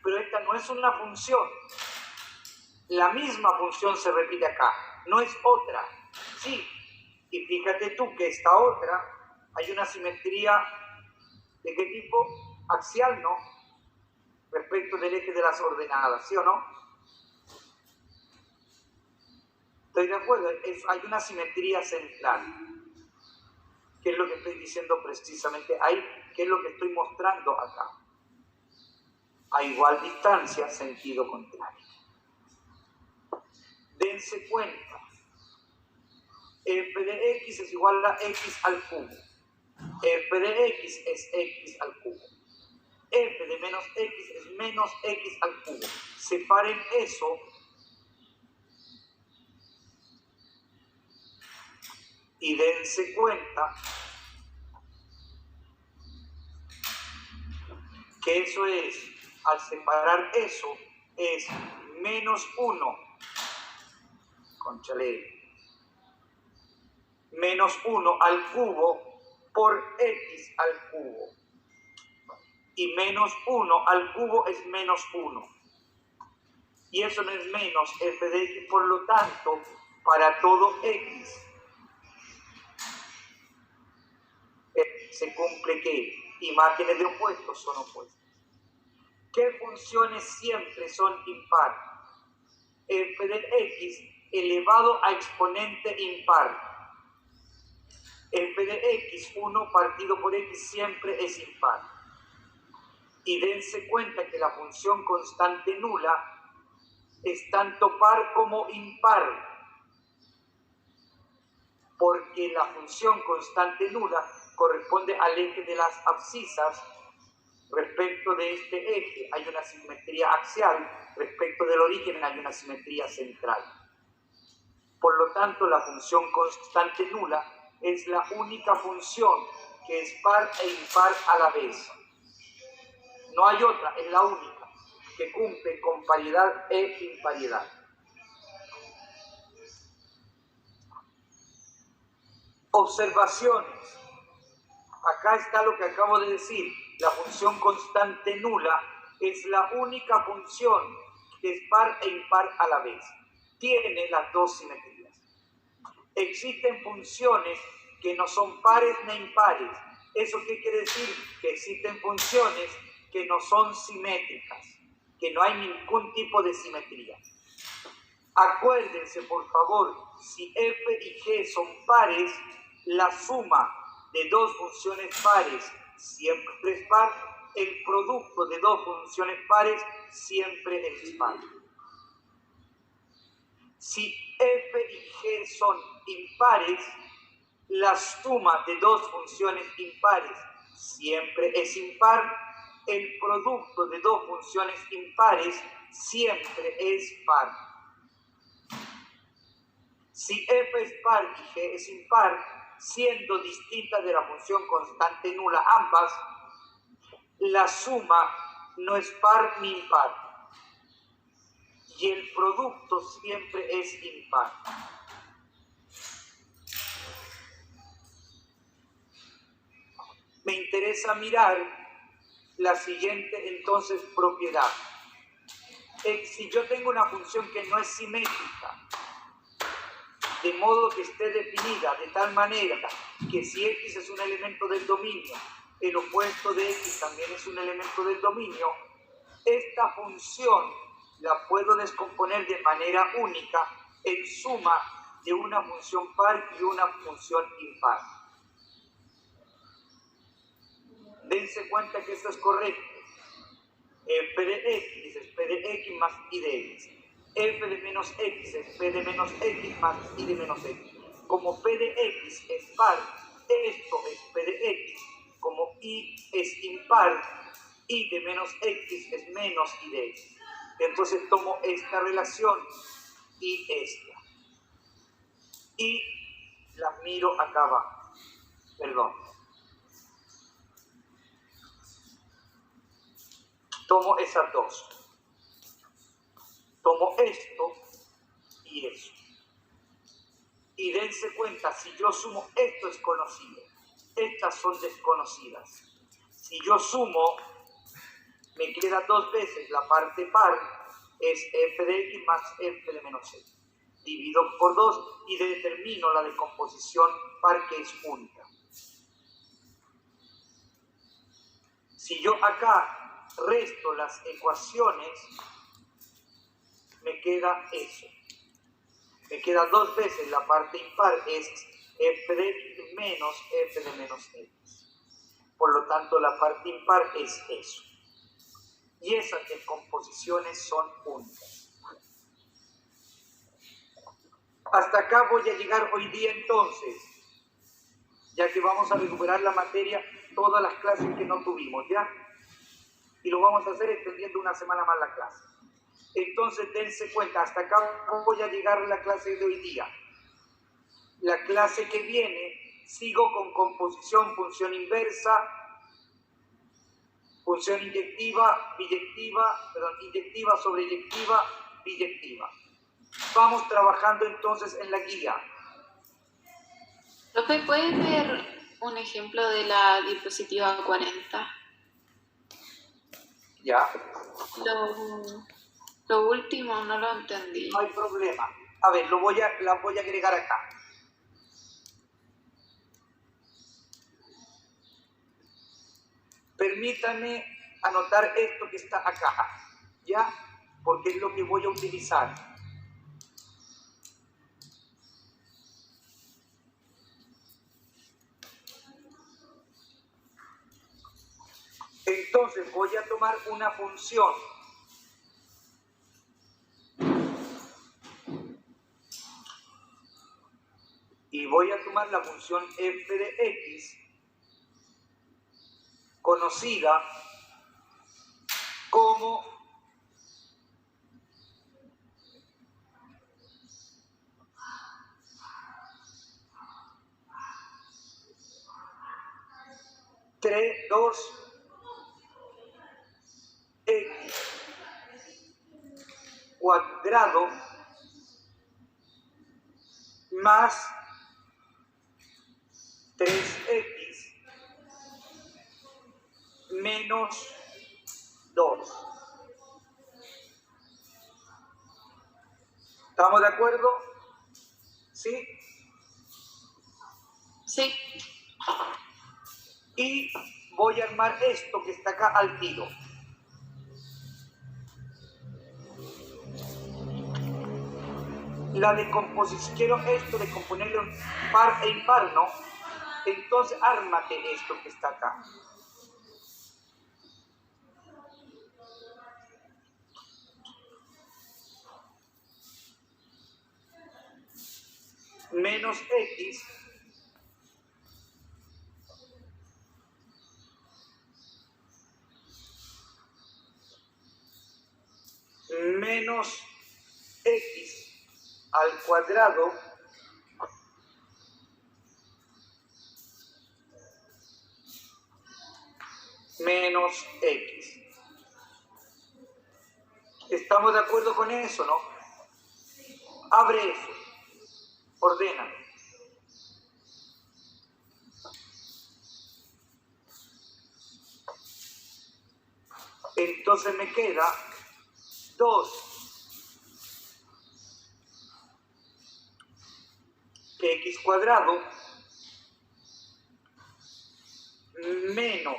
pero esta no es una función. La misma función se repite acá, no es otra. Sí, y fíjate tú que esta otra, hay una simetría ¿de qué tipo? Axial, ¿no? Respecto del eje de las ordenadas, ¿sí o no? Estoy de acuerdo, hay una simetría central. ¿Qué es lo que estoy diciendo precisamente ahí? ¿Qué es lo que estoy mostrando acá? A igual distancia, sentido contrario. Dense cuenta. F de x es igual a x al cubo. F de x es x al cubo. F de menos x es menos x al cubo. Separen eso. Y dense cuenta que eso es, al separar eso, es menos 1, cónchale, menos 1 al cubo por x al cubo. Y menos 1 al cubo es menos 1. Y eso no es menos f de x, por lo tanto, para todo x se cumple que imágenes de opuestos son opuestas. ¿Qué funciones siempre son impar? F de x elevado a exponente impar. F de x, 1 partido por x, siempre es impar. Y dense cuenta que la función constante nula es tanto par como impar, porque la función constante nula corresponde al eje de las abscisas. Respecto de este eje hay una simetría axial, respecto del origen hay una simetría central. Por lo tanto, la función constante nula es la única función que es par e impar a la vez. No hay otra, es la única que cumple con paridad e imparidad. Observaciones. Acá está lo que acabo de decir. La función constante nula es la única función que es par e impar a la vez. Tiene las dos simetrías. Existen funciones que no son pares ni impares. ¿Eso qué quiere decir? Que existen funciones que no son simétricas, que no hay ningún tipo de simetría. Acuérdense, por favor, si f y g son pares, la suma de dos funciones pares siempre es par, el producto de dos funciones pares siempre es par. Si f y g son impares, la suma de dos funciones impares siempre es impar, el producto de dos funciones impares siempre es par. Si f es par y g es impar, siendo distintas de la función constante nula ambas, la suma no es par ni impar. Y el producto siempre es impar. Me interesa mirar la siguiente entonces propiedad. Si yo tengo una función que no es simétrica, de modo que esté definida de tal manera que si x es un elemento del dominio, el opuesto de x también es un elemento del dominio, esta función la puedo descomponer de manera única en suma de una función par y una función impar. Dense cuenta que esto es correcto. F de x es p de x más y de x. F de menos x es p de menos x más y de menos x. Como p de x es par, esto es p de x. Como y es impar, y de menos x es menos y de x. Entonces tomo esta relación y esta. Y las miro acá abajo. Perdón. Tomo esas dos. Tomo esto y eso. Y dense cuenta, si yo sumo, esto es conocido. Estas son desconocidas. Si yo sumo, me queda dos veces la parte par, es f de x más f de menos x. Divido por 2 y determino la decomposición par que es única. Si yo acá resto las ecuaciones, me queda eso. Me queda dos veces la parte impar, es f de x menos f de menos x. Por lo tanto, la parte impar es eso. Y esas descomposiciones son únicas. Hasta acá voy a llegar hoy día entonces, ya que vamos a recuperar la materia, todas las clases que no tuvimos, ¿ya? Y lo vamos a hacer extendiendo una semana más la clase. Entonces, dense cuenta, hasta acá voy a llegar a la clase de hoy día. La clase que viene, sigo con composición, función inversa, Función inyectiva, inyectiva sobre inyectiva, biyectiva. Vamos trabajando entonces en la guía. Profe, ¿puedes ver un ejemplo de la diapositiva 40? ¿Ya? Lo último no lo entendí. No hay problema. A ver, la voy a agregar acá. Permítanme anotar esto que está acá, ¿ya? Porque es lo que voy a utilizar. Entonces voy a tomar una función. Y voy a tomar la función f de x, conocida como dos x cuadrado más 3x menos 2. ¿Estamos de acuerdo? ¿Sí? Sí. Y voy a armar esto que está acá al tiro. La decomposición, quiero esto de componerlo en par e impar, ¿no? Entonces ármate esto que está acá. Menos x menos x al cuadrado menos x. ¿Estamos de acuerdo con eso, no? Abre eso. Ordena. Entonces me queda 2 x cuadrado menos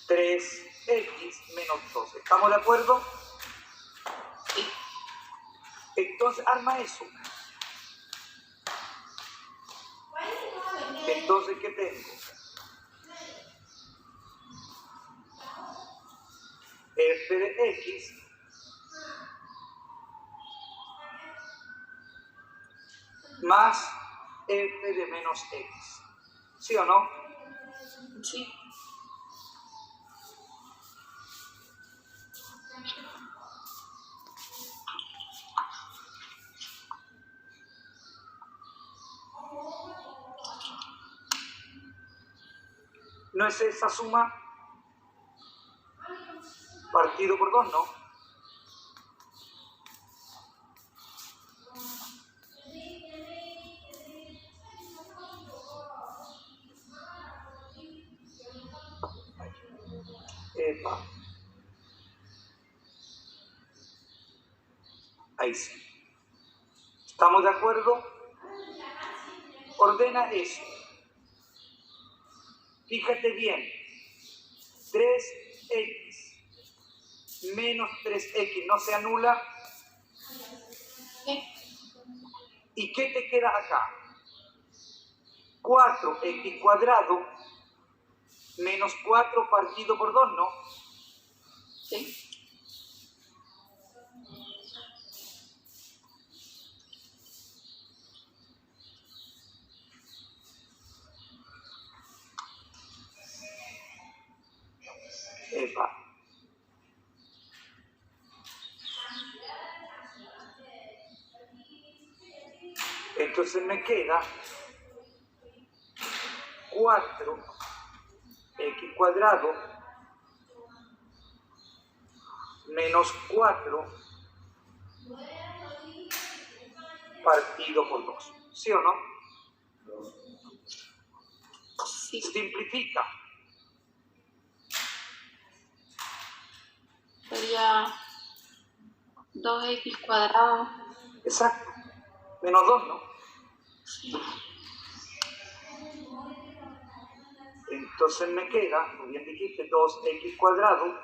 3x menos 2. ¿Estamos de acuerdo? Sí. Entonces arma eso. Entonces, ¿qué tengo? F de x más f de menos x. ¿Sí o no? Sí. ¿No es esa suma? Partido por 2, ¿no? Epa. Ahí sí. ¿Estamos de acuerdo? Ordena eso. Fíjate bien. 3x menos 3x no se anula. Sí. ¿Y qué te queda acá? 4x cuadrado menos 4 partido por 2, ¿no? Sí. Epa. Entonces me queda 4 x cuadrado menos 4 partido por 2. ¿Sí o no? Sí. Simplifica. Sería 2x cuadrado. Exacto. Menos 2, ¿no? Entonces me queda, como bien dijiste, 2x cuadrado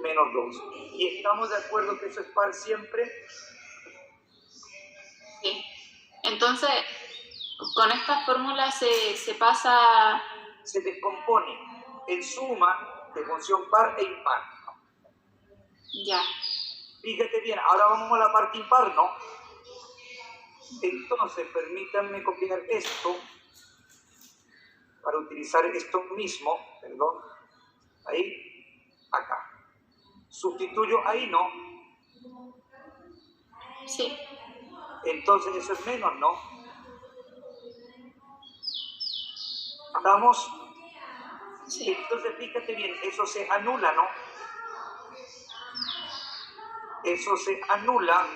menos 2. ¿Y estamos de acuerdo que eso es par siempre? Sí. Entonces, con esta fórmula se pasa... Se descompone en suma de función par e impar. Ya. Fíjate bien, ahora vamos a la parte impar, ¿no? Entonces, permítanme copiar esto para utilizar esto mismo, perdón, ahí, acá. Sustituyo ahí, ¿no? Sí. Entonces eso es menos, ¿no? ¿Estamos? Sí. Entonces fíjate bien, eso se anula, ¿no? Eso se anula.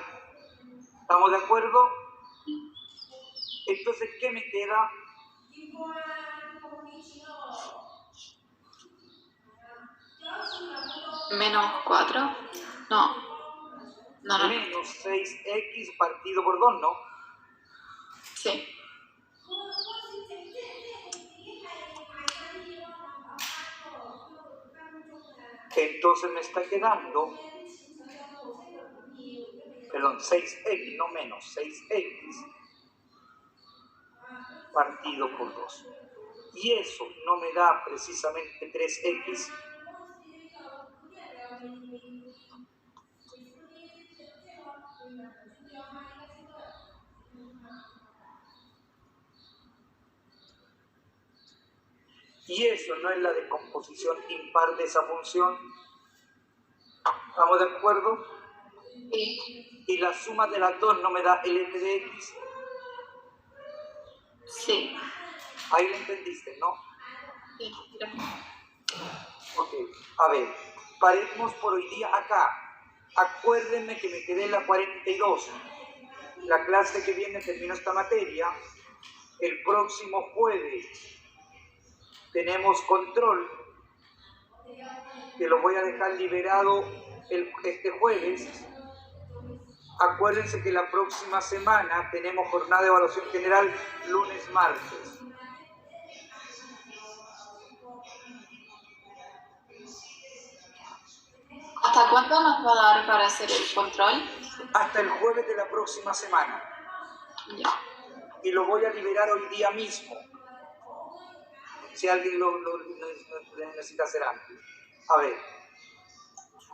¿Estamos de acuerdo? Entonces, ¿qué me queda? Menos 4. No. No. Menos 6x partido por 2, ¿no? Sí. Entonces me está quedando, perdón, 6x, no menos, 6x partido por 2. Y eso no me da precisamente 3x. Y eso no es la descomposición impar de esa función. ¿Estamos de acuerdo? Sí. Y la suma de las dos no me da el f de x. Sí. Ahí lo entendiste, ¿no? Sí. Ok, a ver, paremos por hoy día acá. Acuérdenme que me quedé en la 42. La clase que viene termino esta materia. El próximo jueves tenemos control, que lo voy a dejar liberado este jueves. Acuérdense que la próxima semana tenemos jornada de evaluación general lunes, martes. ¿Hasta cuándo nos va a dar para hacer el control? Hasta el jueves de la próxima semana. Ya. Y lo voy a liberar hoy día mismo. Si alguien lo necesita hacer antes. A ver,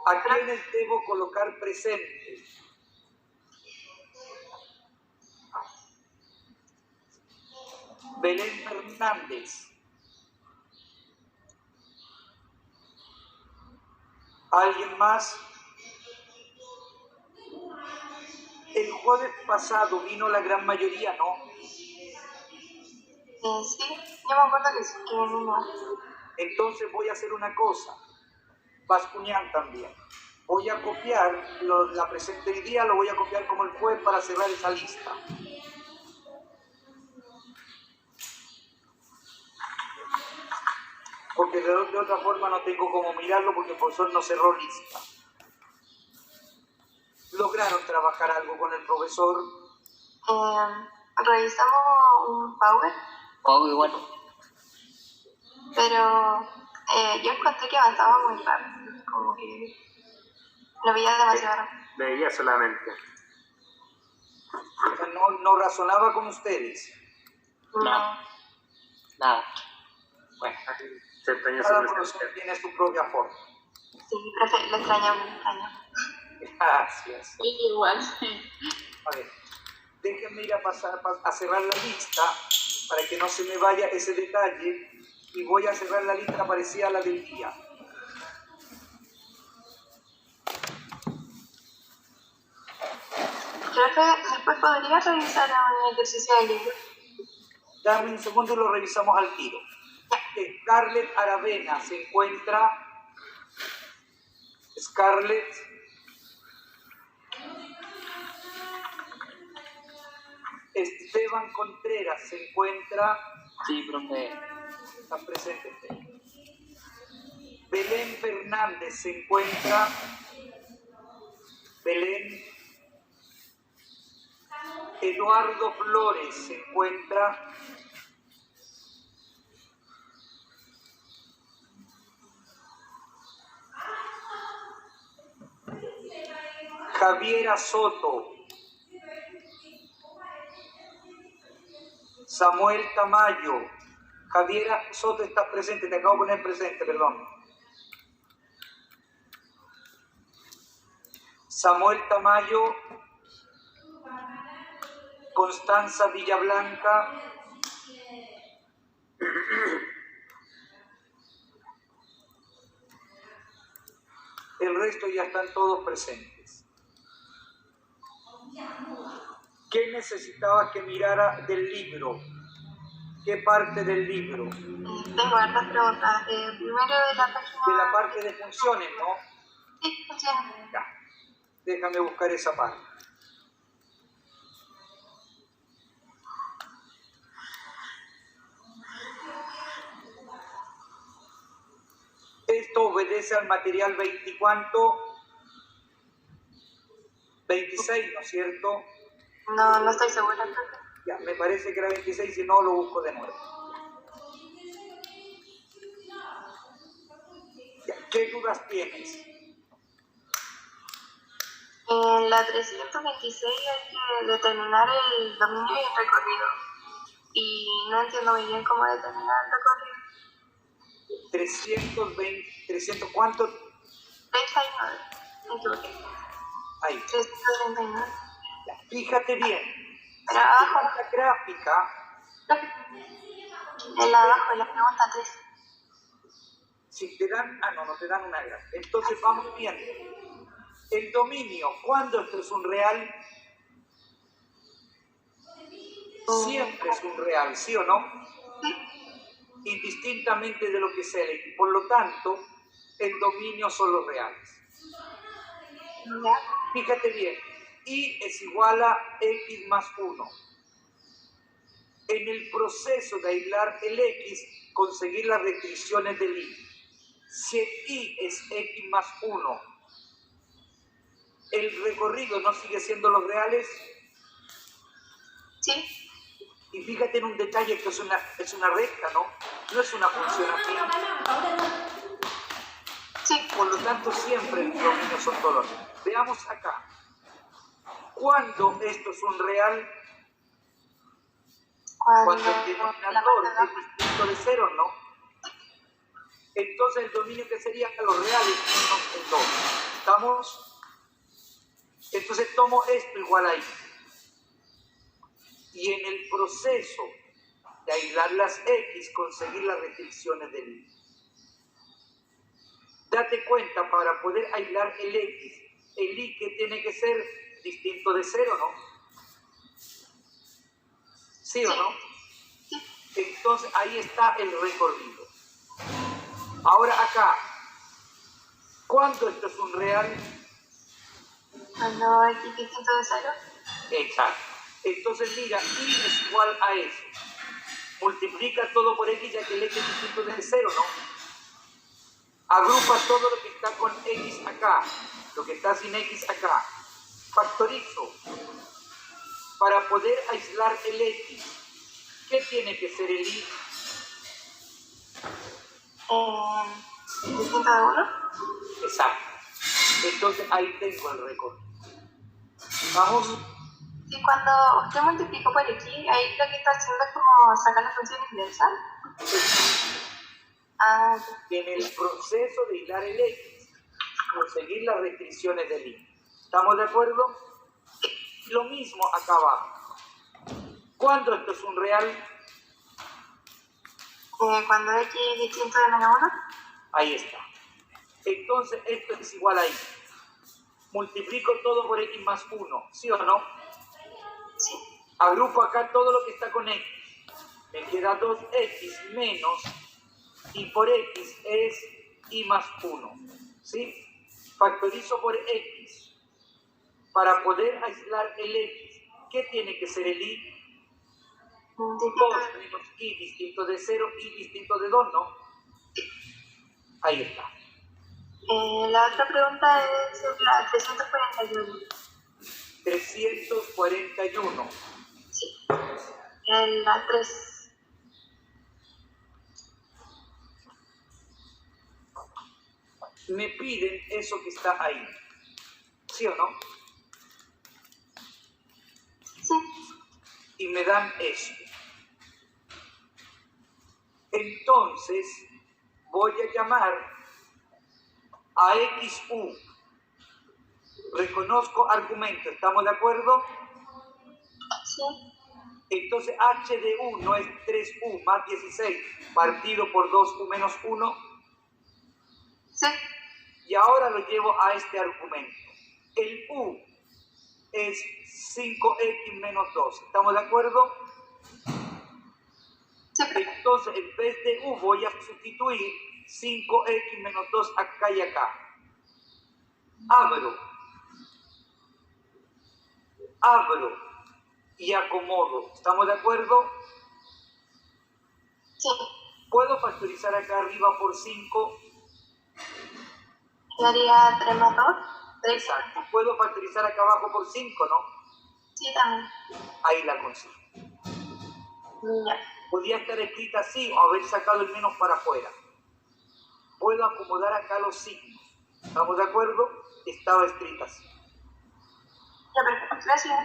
¿a quiénes debo colocar presentes? Belén Fernández. ¿Alguien más? El jueves pasado vino la gran mayoría, ¿no? Sí, yo me acuerdo que vino. Entonces voy a hacer una cosa. Bascuñán también. Voy a copiar la presente hoy día, lo voy a copiar como el jueves para cerrar esa lista. Porque de otra forma no tengo cómo mirarlo porque el profesor no cerró lista. ¿Lograron trabajar algo con el profesor? Revisamos un Power, Igual. pero yo encontré que avanzaba muy rápido, como que lo veía demasiado rápido. Veía solamente. O sea, no razonaba con ustedes. No. Nada. Bueno, se extrañó Cada su profesor presencia. tiene su propia forma. Sí, profe, lo extraño. Gracias. Y igual. A ver, déjenme ir a cerrar la lista para que no se me vaya ese detalle y voy a cerrar la lista parecida a la del día. Profe, después podría revisar un ejercicio del libro. Dame un segundo y lo revisamos al tiro. Scarlett Aravena se encuentra. Scarlett. Esteban Contreras se encuentra. Sí, profe. Está presente. Belén Fernández se encuentra. Belén. Eduardo Flores se encuentra. Javiera Soto. Samuel Tamayo. Javiera Soto está presente, te acabo de poner presente, perdón. Samuel Tamayo. Constanza Villablanca. El resto ya están todos presentes. ¿Qué necesitaba que mirara del libro? ¿Qué parte del libro? Tengo hartas preguntas. Primero de la página... De la parte de funciones, ¿no? Sí, funciona. Ya. Déjame buscar esa parte. Esto obedece al material 20 y cuánto. 26, ¿no es cierto? No estoy segura, profe. Ya, me parece que era 26, si no lo busco de nuevo. Ya, ¿qué dudas tienes? En la 326 hay que determinar el dominio y el recorrido. Y no entiendo muy bien cómo determinar el recorrido. 300 ¿cuánto? 39. Me equivoqué. Ahí. 339. Ya, fíjate bien. Pero abajo, La gráfica, en la abajo, en la pregunta 3. si te dan, no te dan una gráfica. Entonces vamos viendo. El dominio, ¿cuándo esto es un real? Siempre es un real, ¿sí o no? Indistintamente de lo que sea el X. Por lo tanto, el dominio son los reales. ¿Ya? Fíjate bien, Y es igual a X más 1. En el proceso de aislar el X, conseguir las restricciones del Y. Si el Y es X más 1, ¿el recorrido no sigue siendo los reales? Sí. Y fíjate en un detalle que es una recta, ¿no? No es una función afín. Sí. Por lo tanto, siempre el dominio son todos. Veamos acá. ¿Cuándo esto es un real? Cuando el denominador es distinto de 0, ¿no? Entonces el dominio que sería los reales menos el 2. ¿Estamos? Entonces tomo esto igual a Y. Y en el proceso de aislar las X, conseguir las restricciones del Y. Date cuenta, para poder aislar el X, el Y que tiene que ser distinto de 0, ¿no? ¿Sí o no? Entonces ahí está el recorrido. Ahora acá, ¿cuándo esto es un real? Cuando X es distinto de 0. Exacto. Entonces mira, Y es igual a eso. Multiplica todo por X ya que el X es distinto de 0, ¿no? Agrupa todo lo que está con X acá, lo que está sin X acá. Factorizo. Para poder aislar el X, ¿qué tiene que ser el Y? ¿Distinto de 1? Exacto. Entonces ahí tengo el récord. Vamos. Y cuando usted multiplicó por X, ahí lo que está haciendo es como sacar la función inversa. En el proceso de hilar el X, conseguir las restricciones del Y. ¿Estamos de acuerdo? Lo mismo acá abajo. ¿Cuándo esto es un real? Cuando X es distinto de menos 1. Ahí está. Entonces esto es igual a Y. Multiplico todo por X más 1, ¿sí o no? Sí. Agrupo acá todo lo que está con X. Me queda 2x menos, y por x es y más 1. ¿Sí? Factorizo por x. Para poder aislar el x, ¿qué tiene que ser el y? 2 menos y distinto de 0, y distinto de 2, ¿no? Ahí está. La otra pregunta es la 341. 341. Sí. La 3. Me piden eso que está ahí. ¿Sí o no? Sí. Y me dan eso. Entonces, voy a llamar a XU. Reconozco argumento, ¿estamos de acuerdo? Sí. Entonces, H de U no es 3U más 16 partido por 2U menos 1. Sí. Y ahora lo llevo a este argumento. El U es 5x menos 2. ¿Estamos de acuerdo? Sí. Entonces, en vez de U voy a sustituir 5x menos 2 acá y acá. Abro y acomodo. ¿Estamos de acuerdo? Sí. ¿Puedo factorizar acá arriba por 5? Daría 3 más 2. Exacto. ¿Puedo factorizar acá abajo por 5, no? Sí, también. Ahí la consigo. Ya. Podía estar escrita así o haber sacado el menos para afuera. Puedo acomodar acá los signos. ¿Estamos de acuerdo? Estaba escrita así. Ya, perfecto. Gracias.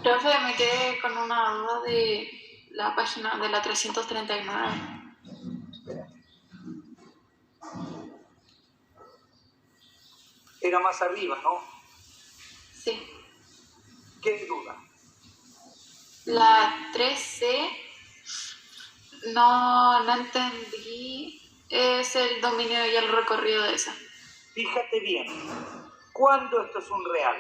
Profe, me quedé con una duda de la página de la 339. Era más arriba, ¿no? Sí. ¿Qué duda? La 13 no entendí. Es el dominio y el recorrido de esa. Fíjate bien. ¿Cuándo esto es un real?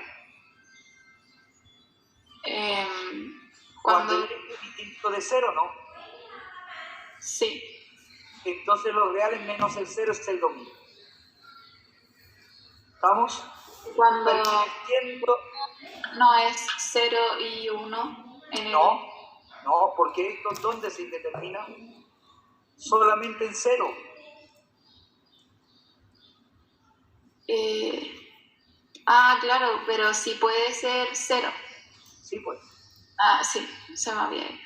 Cuando el x es distinto de 0, ¿no? Sí. Entonces los reales menos el 0 es el dominio. ¿Estamos? Cuando Perteneciendo... no es 0 y 1 en el... No, porque esto ¿dónde se determina? Solamente en 0. Claro, pero sí puede ser 0. Sí, pues. Sí, se me había ido.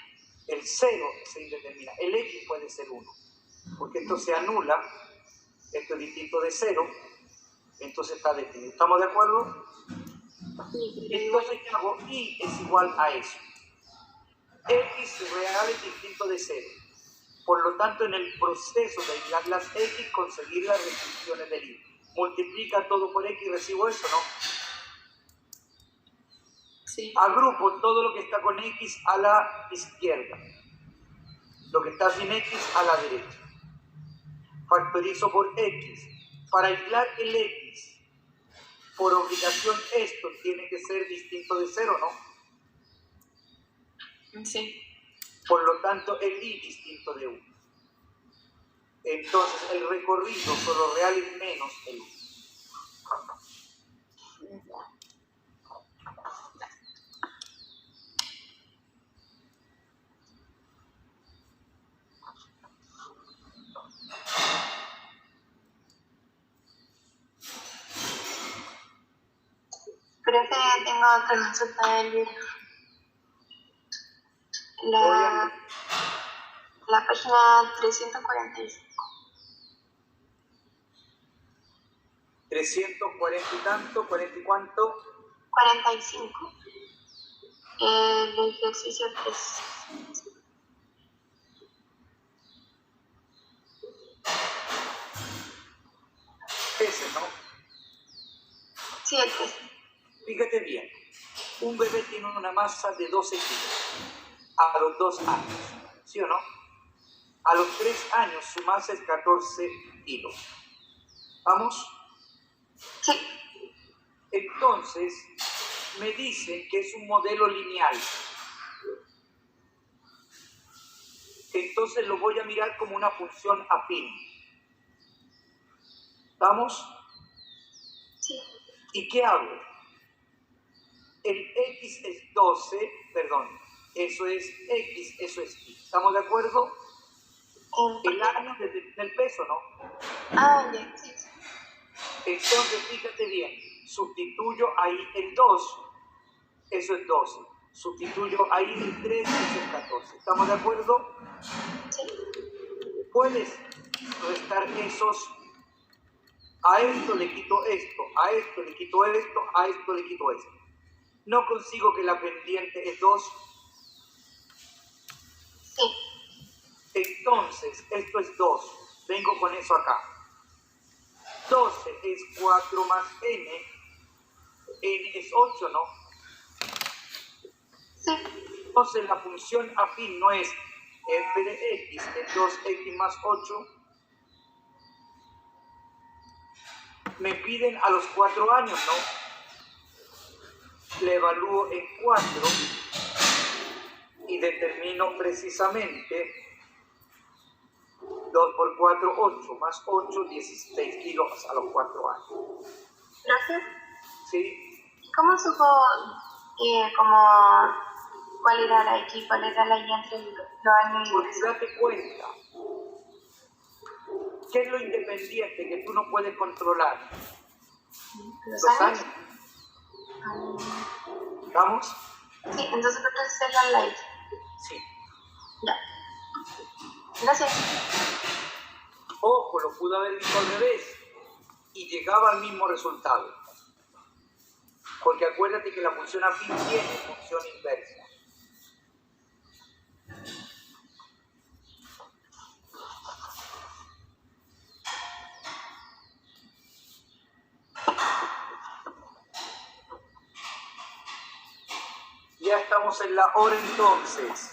El 0 se indetermina. El x puede ser 1. Porque esto se anula. Esto es distinto de 0. Entonces está definido. ¿Estamos de acuerdo? Sí, Entonces, ¿qué hago? Y es igual a eso. X real es distinto de 0. Por lo tanto, en el proceso de aislar las X, conseguir las restricciones del Y. Multiplica todo por X y recibo eso, ¿no? Sí. Agrupo todo lo que está con X a la izquierda. Lo que está sin X a la derecha. Factorizo por X. Para aislar el X, por obligación esto tiene que ser distinto de 0, ¿no? Sí. Por lo tanto, el Y distinto de 1. Entonces, el recorrido son los reales menos el Y. Creo que tengo otra consulta del libro. La página 345. 340 y tanto, 40 y cuánto. 45. El ejercicio 3. Ese, ¿no? Sí, el 3. Fíjate bien. Un bebé tiene una masa de 12 kilos a los 2 años. ¿Sí o no? A los 3 años su masa es 14 kilos. ¿Vamos? Sí. Entonces, me dicen que es un modelo lineal. entonces lo voy a mirar como una función afín. ¿Vamos? Sí. ¿Y qué hago? El x es 12, perdón, eso es x, eso es y. ¿Estamos de acuerdo? El año del peso, ¿no? Ah, ya, sí. Entonces, fíjate bien, sustituyo ahí el 2, eso es 12. Sustituyo ahí el 3, eso es 14. ¿Estamos de acuerdo? Sí. Puedes restar esos. A esto le quito esto, a esto le quito esto, a esto le quito esto. No consigo que la pendiente es 2. Sí. Entonces, esto es 2. Vengo con eso acá. 12 es 4 más n. N es 8, ¿no? Sí. Entonces, la función afín no es f de x, es 2x más 8. Me piden a los 4 años, ¿no? Le evalúo en 4 y determino precisamente 2 por 4, 8, más 8, 16 kilos a los 4 años. Gracias. ¿Sí? ¿Cómo supo cuál era la X, cuál era la Y entre los años y Porque eso? date cuenta, ¿qué es lo independiente que tú no puedes controlar? ¿Los Los años? años. ¿Vamos? Sí, entonces lo que es la X. Sí. Ya. Gracias. Ojo, lo pudo haber visto al revés y llegaba al mismo resultado. Porque acuérdate que la función afín tiene función inversa. Ya estamos en la hora entonces.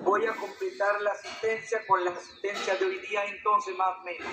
Voy a completar la asistencia con la asistencia de hoy día entonces más o menos.